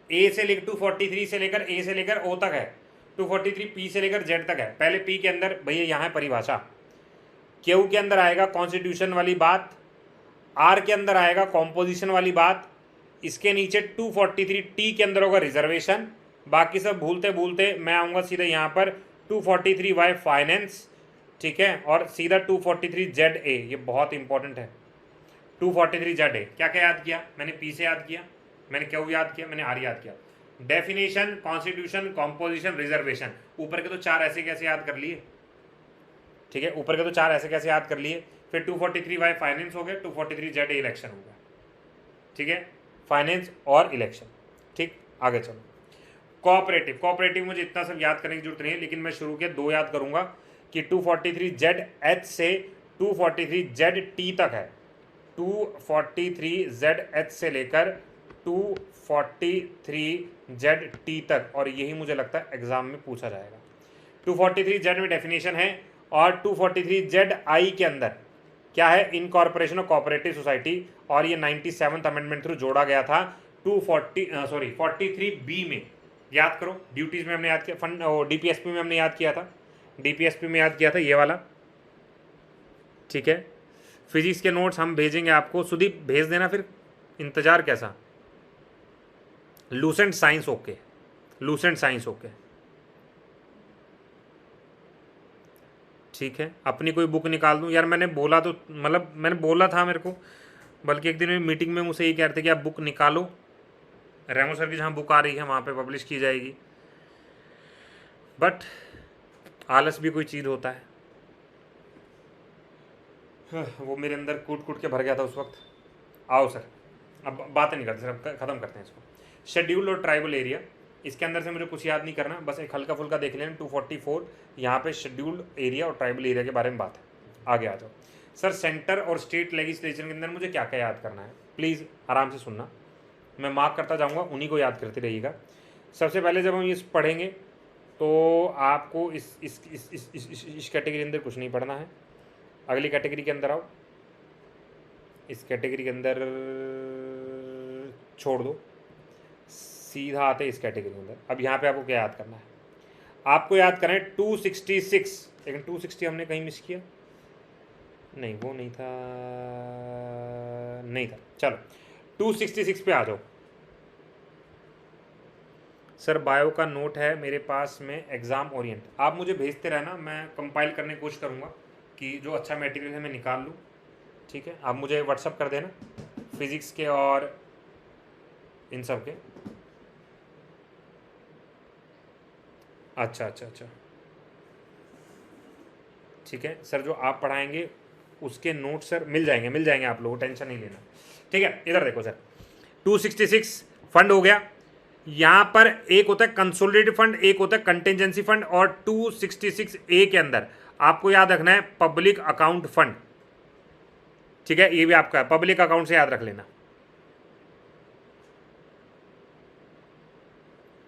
ए से लेकर 243 से लेकर ए से लेकर ओ तक है, 243 पी से लेकर जेड तक है। पहले पी के अंदर भैया यहाँ है परिभाषा, क्यू के अंदर आएगा कॉन्स्टिट्यूशन वाली बात, आर के अंदर आएगा कॉम्पोजिशन वाली बात, इसके नीचे 243 टी के अंदर होगा रिजर्वेशन। बाकी सब भूलते भूलते मैं आऊँगा सीधे यहाँ पर 243 वाई फाइनेंस, ठीक है, और सीधा 243 जेड ए, ये बहुत इंपॉर्टेंट है। 243 जेड ए क्या क्या याद किया मैंने? पी से याद किया, मैंने क्यू याद किया, मैंने आर याद किया। डेफिनेशन, कॉन्स्टिट्यूशन, कॉम्पोजिशन, रिजर्वेशन, ऊपर के तो 4 ऐसे कैसे याद कर लिए, ठीक है, ऊपर के तो 4 ऐसे कैसे याद कर लिए। फिर 243 वाई फाइनेंस हो गया, 243 जेड ए इलेक्शन हो गया, ठीक है, फाइनेंस और इलेक्शन। ठीक, आगे चलो। कोऑपरेटिव, कोऑपरेटिव मुझे इतना सब याद करने की जरूरत नहीं है, लेकिन मैं शुरू के 2 याद करूंगा कि 243 जेड एच से 243 जेड टी तक है, 243 जेड एच से लेकर 243 जेड टी तक, और यही मुझे लगता है एग्जाम में पूछा जाएगा। 243 जेड में डेफिनेशन है, और 243 जेड आई के अंदर क्या है? इनकॉर्पोरेशन ऑफ कोऑपरेटिव सोसाइटी, और ये 97th अमेंडमेंट थ्रू जोड़ा गया था 43 बी में। याद करो, ड्यूटीज में हमने याद किया, फंड डीपीएसपी में हमने याद किया था, डीपीएसपी में याद किया था ये वाला, ठीक है। फिजिक्स के नोट्स हम भेजेंगे आपको, सुदीप भेज देना, फिर इंतजार कैसा। Lucent science okay, Lucent science okay, ठीक है। अपनी कोई बुक निकाल दूं यार, मैंने बोला तो, मतलब मैंने बोला था मेरे को, बल्कि एक दिन मीटिंग में मुझसे ये कह रहे थे कि आप बुक निकालो, रेमो सर की जहाँ बुक आ रही है वहाँ पे पब्लिश की जाएगी, बट आलस भी कोई चीज़ होता है, वो मेरे अंदर कूट कूट के भर गया था उस वक्त। आओ सर, अब बातें नहीं करते सर, अब ख़त्म करते हैं इसको। शेड्यूल और ट्राइबल एरिया, इसके अंदर से मुझे कुछ याद नहीं करना, बस एक हल्का फुल्का देख लेना। 244 यहाँ पे शेड्यूल्ड एरिया और ट्राइबल एरिया के बारे में बात है। आगे आ जाओ सर। सेंटर और स्टेट लेजिस्लेचर के अंदर मुझे क्या क्या याद करना है, प्लीज़ आराम से सुनना, मैं मार्क करता जाऊँगा, उन्हीं को याद करते रहिएगा। सबसे पहले जब हम ये पढ़ेंगे तो आपको इस कैटेगरी के अंदर कुछ नहीं पढ़ना है। अगली कैटेगरी के अंदर आओ, इस कैटेगरी के अंदर छोड़ दो, सीधा आते इस कैटेगरी के अंदर। अब यहाँ पे आपको क्या याद करना है? आपको याद करना है 266, लेकिन 260 हमने कहीं मिस किया, नहीं वो नहीं था, नहीं था, चलो 266 पे आ जाओ। सर बायो का नोट है मेरे पास में, एग्ज़ाम ओरिएंट, आप मुझे भेजते रहना, मैं कंपाइल करने की कोशिश करूँगा कि जो अच्छा मटेरियल है मैं निकाल लूँ, ठीक है। आप मुझे व्हाट्सअप कर देना फिज़िक्स के और इन सब के। अच्छा अच्छा अच्छा, ठीक है सर, जो आप पढ़ाएंगे उसके नोट सर मिल जाएंगे आप लोगों को, टेंशन नहीं लेना, ठीक है। इधर देखो सर, 266 फंड हो गया। यहाँ पर एक होता है कंसोलिडेटेड फंड, एक होता है कंटिजेंसी फंड, और 266A के अंदर आपको याद रखना है पब्लिक अकाउंट फंड, ठीक है, ये भी आपका है, पब्लिक अकाउंट से याद रख लेना,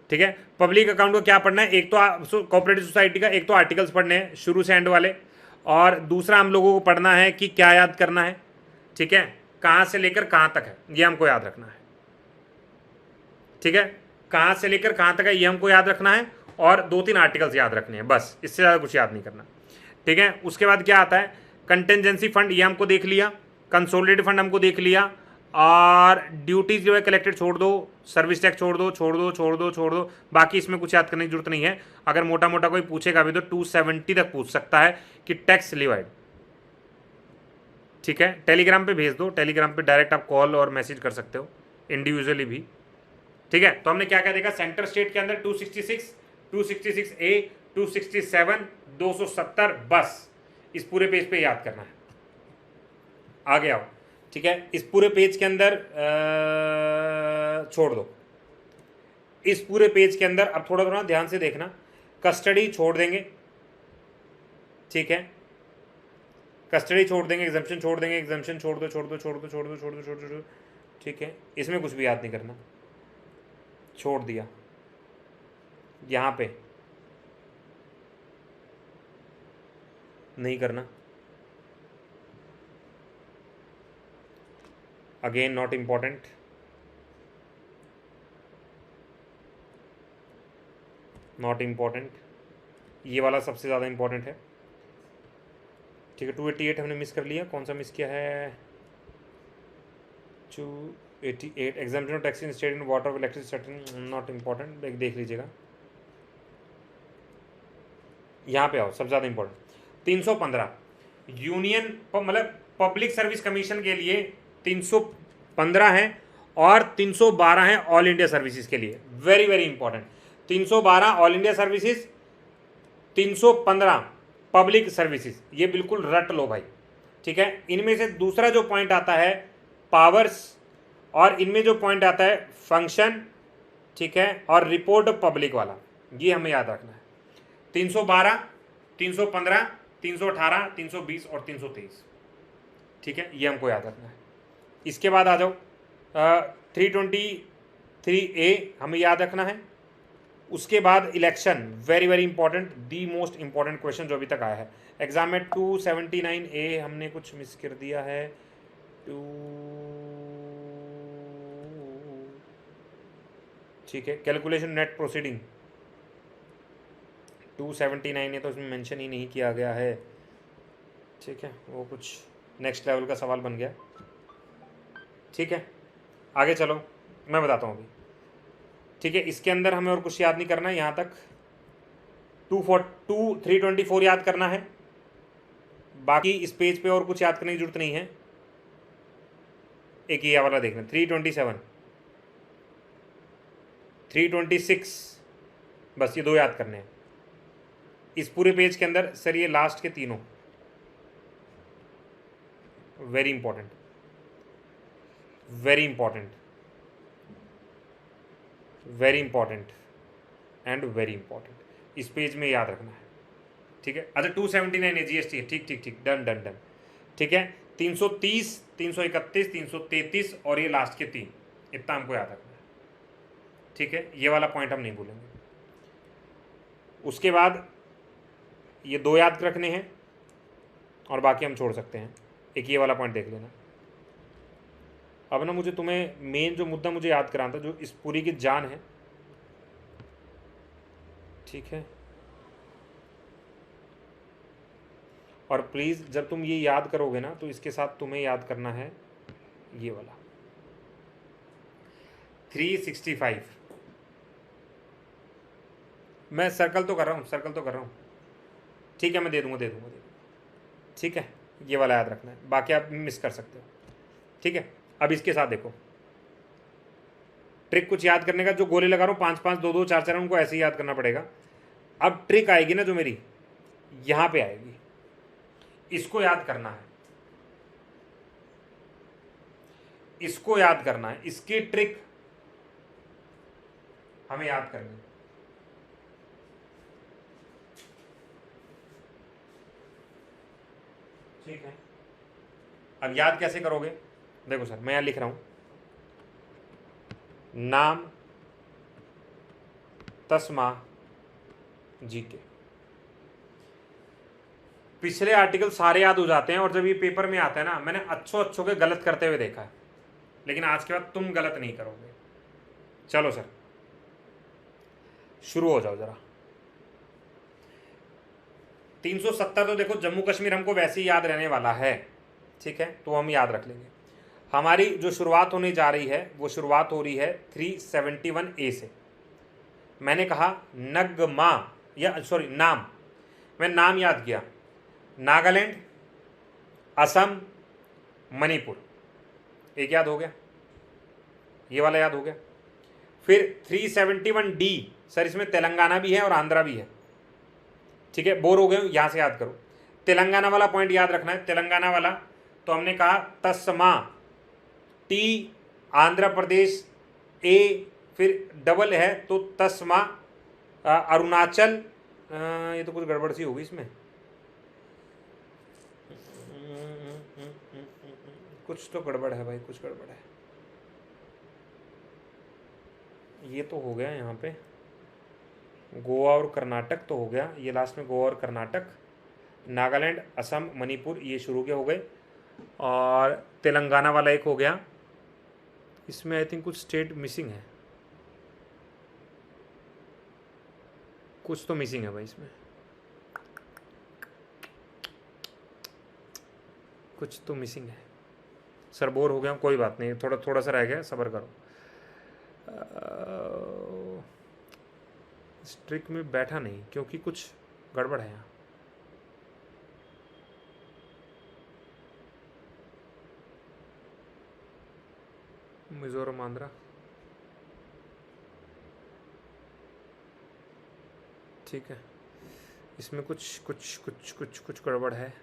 ठीक है। पब्लिक अकाउंट को क्या पढ़ना है? एक तो कोऑपरेटिव सोसाइटी का, एक तो आर्टिकल्स पढ़ने हैं शुरू से एंड वाले, और दूसरा हम लोगों को पढ़ना है कि क्या याद करना है, ठीक है, कहाँ से लेकर कहाँ तक है, ये हमको याद रखना है, ठीक है, कहाँ से लेकर कहाँ तक है ये हमको याद रखना है, और 2-3 आर्टिकल्स याद रखने हैं, बस, इससे ज़्यादा कुछ याद नहीं करना, ठीक है। उसके बाद क्या आता है? कंटिजेंसी फंड, ये हमको देख लिया, कंसोलिडेटेड फंड हमको देख लिया, और ड्यूटीज जो है कलेक्टेड छोड़ दो, सर्विस टैक्स छोड़ दो, छोड़ दो, छोड़ दो, छोड़ दो, बाकी इसमें कुछ याद करने की जरूरत नहीं है। अगर मोटा मोटा कोई पूछेगा भी तो 270 तक पूछ सकता है कि टैक्स लिवाइड। ठीक है, टेलीग्राम पे भेज दो, टेलीग्राम पे डायरेक्ट आप कॉल और मैसेज कर सकते हो, इंडिविजुअली भी। ठीक है, तो हमने क्या क्या देखा, सेंटर स्टेट के अंदर 266, 266A, 267, 270, बस इस पूरे पेज पे याद करना है। आगे आओ। ठीक है, इस पूरे पेज के अंदर छोड़ दो, इस पूरे पेज के अंदर अब थोड़ा थोड़ा ध्यान से देखना, कस्टडी छोड़ देंगे। ठीक है, कस्टडी छोड़ देंगे, एग्जाम्पशन छोड़ देंगे, एग्जाम्पशन छोड़ दो, छोड़ दो, छोड़ दो, छोड़ दो, छोड़ दो, छोड़ दो। ठीक है, इसमें कुछ भी याद नहीं करना, छोड़ दिया। यहाँ पे नहीं करना, again not important. Not important, ये वाला सबसे ज़्यादा इम्पॉर्टेंट है। ठीक है, 288 हमने मिस कर लिया, कौन सा मिस किया है, 288 exemption of tax in state in water electricity, not important, देख लीजिएगा। यहाँ पे आओ, सबसे ज़्यादा इम्पोर्टेंट 315 यूनियन मतलब पब्लिक सर्विस कमीशन के लिए 315 है और 312 है ऑल इंडिया सर्विसेज के लिए। Very very important, 312 all India services, 315 public services, ये बिल्कुल रट लो भाई। ठीक है, इनमें से दूसरा जो पॉइंट आता है पावर्स, और इनमें जो पॉइंट आता है फंक्शन, ठीक है, और रिपोर्ट ऑफ पब्लिक वाला, ये हमें याद रखना है। 312, 315, 318, 320 और 323। ठीक है, ये हमको याद रखना है। इसके बाद आ जाओ 323A हमें याद रखना है। उसके बाद election, very very important, the most important question जो अभी तक आया है एग्जाम में। 279A हमने कुछ मिस कर दिया है, ठीक है, कैलकुलेशन नेट प्रोसीडिंग 279 है तो इसमें मेंशन ही नहीं किया गया है। ठीक है, वो कुछ नेक्स्ट लेवल का सवाल बन गया। ठीक है, आगे चलो, मैं बताता हूँ अभी। ठीक है, इसके अंदर हमें और कुछ याद नहीं करना है यहाँ तक। 324 याद करना है, बाकी इस पेज पे और कुछ याद करने की जरूरत नहीं है। एक ये वाला देखना, 327, 326, बस ये दो याद करने हैं इस पूरे पेज के अंदर। सर ये लास्ट के तीनों very important, very important, very important and very important, इस पेज में याद रखना है। ठीक है, अच्छा 279 है, GST है, ठीक ठीक ठीक, डन डन डन। ठीक है, 330, 331, 333 और ये लास्ट के 3, इतना हमको याद रखना है। ठीक है, ये वाला पॉइंट हम नहीं भूलेंगे। उसके बाद ये दो याद रखने हैं और बाकी हम छोड़ सकते हैं। एक ये वाला पॉइंट देख लेना। अब ना मुझे तुम्हें मेन जो मुद्दा मुझे याद कराना था, जो इस पूरी की जान है। ठीक है, और प्लीज़ जब तुम ये याद करोगे ना तो इसके साथ तुम्हें याद करना है ये वाला 365। मैं सर्कल तो कर रहा हूँ, सर्कल तो कर रहा हूँ। ठीक है, मैं दे दूँगा, दे दूँगा, दे दूँगा। ठीक है, ये वाला याद रखना है, बाकी आप मिस कर सकते हो। ठीक है, अब इसके साथ देखो, ट्रिक कुछ याद करने का, जो गोले लगा रहा हूँ 5 5, 2 2, 4 4, उनको ऐसे ही याद करना पड़ेगा। अब ट्रिक आएगी ना जो मेरी यहाँ पे आएगी, इसको याद करना है, इसको याद करना है, इसकी ट्रिक हमें याद करनी है। ठीक है, अब याद कैसे करोगे, देखो सर मैं यहां लिख रहा हूं, नाम तस्मा जीके। पिछले आर्टिकल सारे याद हो जाते हैं और जब ये पेपर में आता है ना, मैंने अच्छों के गलत करते हुए देखा है, लेकिन आज के बाद तुम गलत नहीं करोगे। चलो सर शुरू हो जाओ जरा। 370 तो देखो जम्मू कश्मीर हमको वैसे ही याद रहने वाला है, ठीक है, तो हम याद रख लेंगे। हमारी जो शुरुआत होने जा रही है वो शुरुआत हो रही है 371A से। मैंने कहा नगमा या सॉरी नाम, मैं नाम याद किया, नागालैंड, असम, मणिपुर, एक याद हो गया, ये वाला याद हो गया। फिर 371D, सर इसमें तेलंगाना भी है और आंध्रा भी है। ठीक है, बोर हो गए यहां से याद करो। तेलंगाना वाला पॉइंट याद रखना है, तेलंगाना वाला तो हमने कहा तस्मा, टी, आंध्र प्रदेश ए, फिर डबल है तो तस्मा, अरुणाचल, ये तो कुछ गड़बड़ सी होगी इसमें, कुछ तो गड़बड़ है भाई, कुछ गड़बड़ है। ये तो हो गया यहाँ पे गोवा और कर्नाटक तो हो गया, ये लास्ट में गोवा और कर्नाटक, नागालैंड, असम, मणिपुर ये शुरू के हो गए, और तेलंगाना वाला एक हो गया। इसमें आई थिंक कुछ स्टेट मिसिंग है, कुछ तो मिसिंग है भाई इसमें, कुछ तो मिसिंग है। सर बोर हो गया, कोई बात नहीं, थोड़ा थोड़ा सा रह गया, सब्र करो। स्ट्रिक में बैठा नहीं क्योंकि कुछ गड़बड़ है यहाँ। मिजोरम, आंध्रा, ठीक है, इसमें कुछ कुछ कुछ कुछ कुछ गड़बड़ है,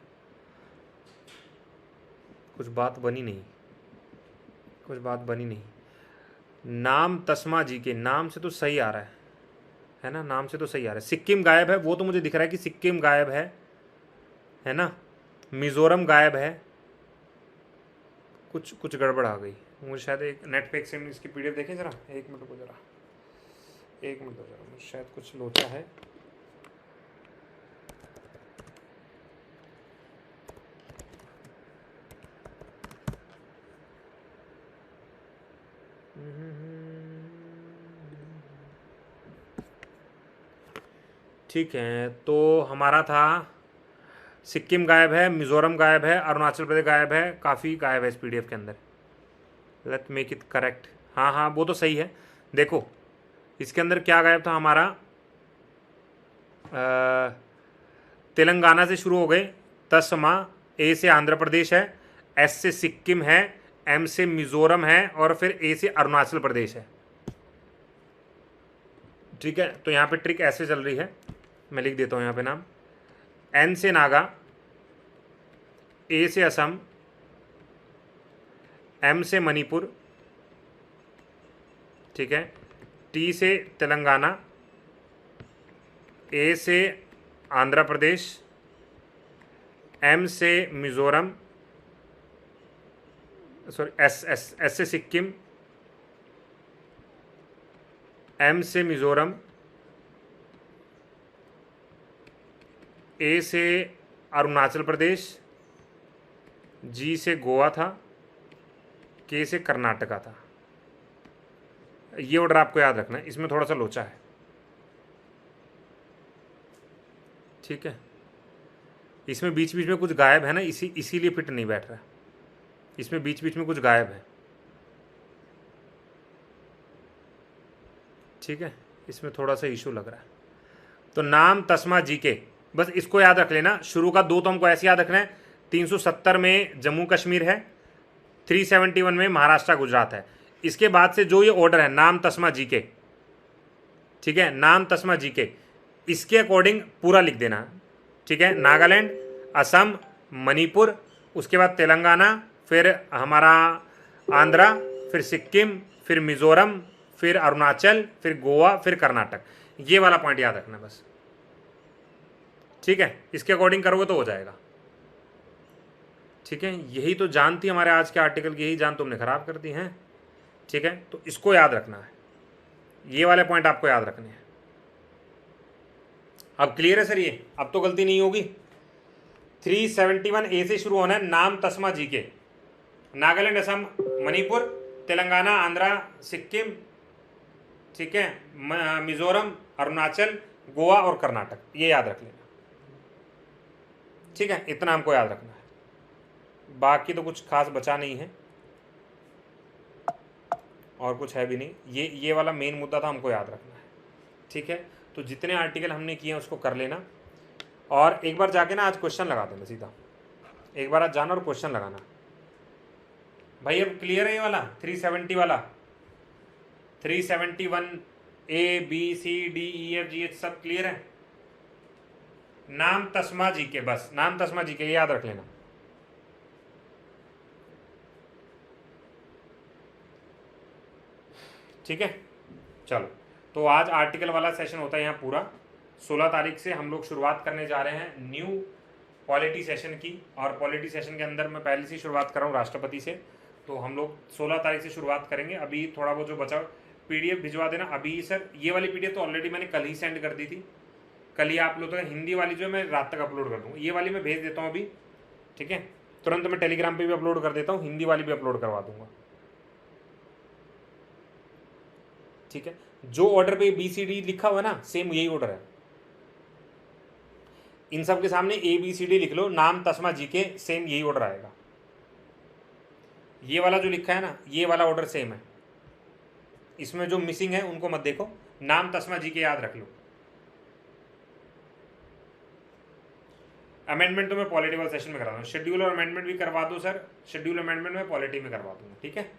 कुछ बात बनी नहीं, कुछ बात बनी नहीं। नाम तस्मा जी के नाम से तो सही आ रहा है ना, नाम से तो सही आ रहा है। सिक्किम गायब है, वो तो मुझे दिख रहा है कि सिक्किम गायब है ना, मिजोरम गायब है, कुछ कुछ गड़बड़ आ गई मुझे शायद। एक नेट पे से इसकी पीडीएफ देखें जरा, एक मिनट को जरा, एक मिनट जरा, मुझे शायद कुछ लोचा है। ठीक है, तो हमारा था सिक्किम गायब है, मिजोरम गायब है, अरुणाचल प्रदेश गायब है, काफ़ी गायब है इस पीडीएफ के अंदर। Let make it correct. हाँ हाँ वो तो सही है। देखो इसके अंदर क्या गायब था हमारा, तेलंगाना से शुरू हो गए, तस्मा, ए से आंध्र प्रदेश है, एस से सिक्किम है, एम से मिजोरम है, और फिर ए से अरुणाचल प्रदेश है। ठीक है, तो यहाँ पे ट्रिक ऐसे चल रही है, मैं लिख देता हूँ यहाँ पे नाम, एन से नागा, ए से असम, एम से मणिपुर, ठीक है, टी से तेलंगाना, ए से आंध्र प्रदेश, एम से मिजोरम, सॉरी एस से सिक्किम, एम से मिजोरम, ए से अरुणाचल प्रदेश, जी से गोवा था, के से कर्नाटका था। ये ऑर्डर आपको याद रखना है, इसमें थोड़ा सा लोचा है। ठीक है, इसमें बीच बीच में कुछ गायब है ना, इसीलिए फिट नहीं बैठ रहा, इसमें बीच बीच में कुछ गायब है। ठीक है, इसमें थोड़ा सा इशू लग रहा है। तो नाम तस्मा जी के, बस इसको याद रख लेना। शुरू का दो तो हमको ऐसे याद रखना है, 370 में जम्मू कश्मीर है, 371 में महाराष्ट्र गुजरात है। इसके बाद से जो ये ऑर्डर है नाम तस्मा जी के, ठीक है, नाम तस्मा जी के, इसके अकॉर्डिंग पूरा लिख देना। ठीक है, नागालैंड, असम, मणिपुर, उसके बाद तेलंगाना, फिर हमारा आंध्रा, फिर सिक्किम, फिर मिजोरम, फिर अरुणाचल, फिर गोवा, फिर कर्नाटक। ये वाला पॉइंट याद रखना बस। ठीक है, इसके अकॉर्डिंग करोगे तो हो जाएगा। ठीक है, यही तो जान थी हमारे आज के आर्टिकल की, यही जान तुमने खराब कर दी है। ठीक है, तो इसको याद रखना है, ये वाले पॉइंट आपको याद रखने हैं। अब क्लियर है सर, ये अब तो गलती नहीं होगी। 371A से शुरू होना है, नाम तस्मा जी के, नागालैंड, असम, मणिपुर, तेलंगाना, आंध्रा, सिक्किम, ठीक है, मिजोरम, अरुणाचल, गोवा और कर्नाटक, ये याद रख लेना। ठीक है, इतना हमको याद रखना है, बाकी तो कुछ खास बचा नहीं है। और कुछ है भी नहीं, ये वाला मेन मुद्दा था, हमको याद रखना है, ठीक है। तो जितने आर्टिकल हमने किए हैं उसको कर लेना, और एक बार जाके ना आज क्वेश्चन लगा देना सीधा, एक बार आज जाना और क्वेश्चन लगाना। भाई अब क्लियर है ये वाला 370 वाला, 371 ABCDEFGH सब क्लियर है। नाम तस्मा जी के, बस नाम तस्मा जी के याद रख लेना। ठीक है, चलो। तो आज आर्टिकल वाला सेशन होता है यहाँ पूरा। 16 तारीख से हम लोग शुरुआत करने जा रहे हैं न्यू पॉलिटी सेशन की, और पॉलिटी सेशन के अंदर मैं पहले से शुरुआत कर रहा हूँ राष्ट्रपति से। तो हम लोग 16 तारीख से शुरुआत करेंगे। अभी थोड़ा बहुत जो बचा PDF भिजवा देना अभी। सर ये वाली PDF तो ऑलरेडी मैंने कल ही सेंड कर दी थी, कल ही आप लोग तक। हिंदी वाली जो मैं रात तक अपलोड कर दूँगा, ये वाली मैं भेज देता हूँ अभी, ठीक है। तुरंत मैं टेलीग्राम पे भी अपलोड कर देता हूँ, हिंदी वाली भी अपलोड करवा दूंगा, ठीक है। जो ऑर्डर पे BCD लिखा हुआ है ना, सेम यही ऑर्डर है। इन सब के सामने ABCD लिख लो, नाम तस्मा जी के, सेम यही ऑर्डर आएगा। ये वाला जो लिखा है ना, ये वाला ऑर्डर सेम है। इसमें जो मिसिंग है उनको मत देखो, नाम तस्मा जी के याद रख लो। अमेंडमेंट तो मैं पॉलिटिकल सेशन में करा दूँ, शेड्यूल और अमेंडमेंट भी करवा दो सर। शेड्यूल अमेंडमेंट में पॉलिटी में करवा दूंगा, ठीक है।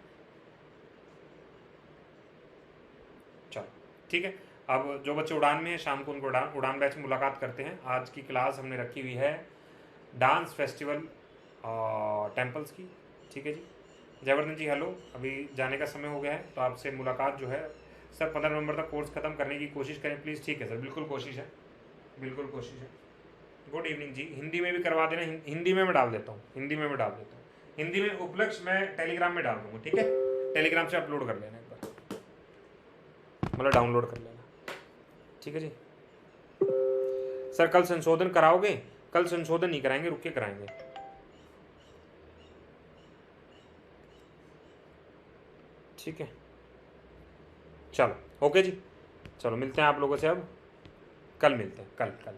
चलो ठीक है। अब जो बच्चे उड़ान में हैं, शाम को उनको उड़ान बैच में मुलाकात करते हैं। आज की क्लास हमने रखी हुई है डांस फेस्टिवल टेम्पल्स की, ठीक है जी। जयवर्धन जी हेलो, अभी जाने का समय हो गया है, तो आपसे मुलाकात जो है सर 15 नवंबर तक कोर्स खत्म करने की कोशिश करें प्लीज़। ठीक है सर, बिल्कुल कोशिश है, बिल्कुल कोशिश है। गुड इवनिंग जी। हिंदी में भी करवा देना, हिंदी में मैं डाल देता हूँ, हिंदी में मैं डाल देता हूँ। हिंदी में उपलक्ष्य मैं टेलीग्राम में डाल दूँगा, ठीक है। टेलीग्राम से अपलोड कर लेना एक बार, मतलब डाउनलोड कर लेना, ठीक है जी। सर कल संशोधन कराओगे? कल संशोधन नहीं कराएंगे, रुक के कराएंगे, ठीक है। चलो ओके जी, चलो मिलते हैं आप लोगों से, अब कल मिलते हैं, कल कल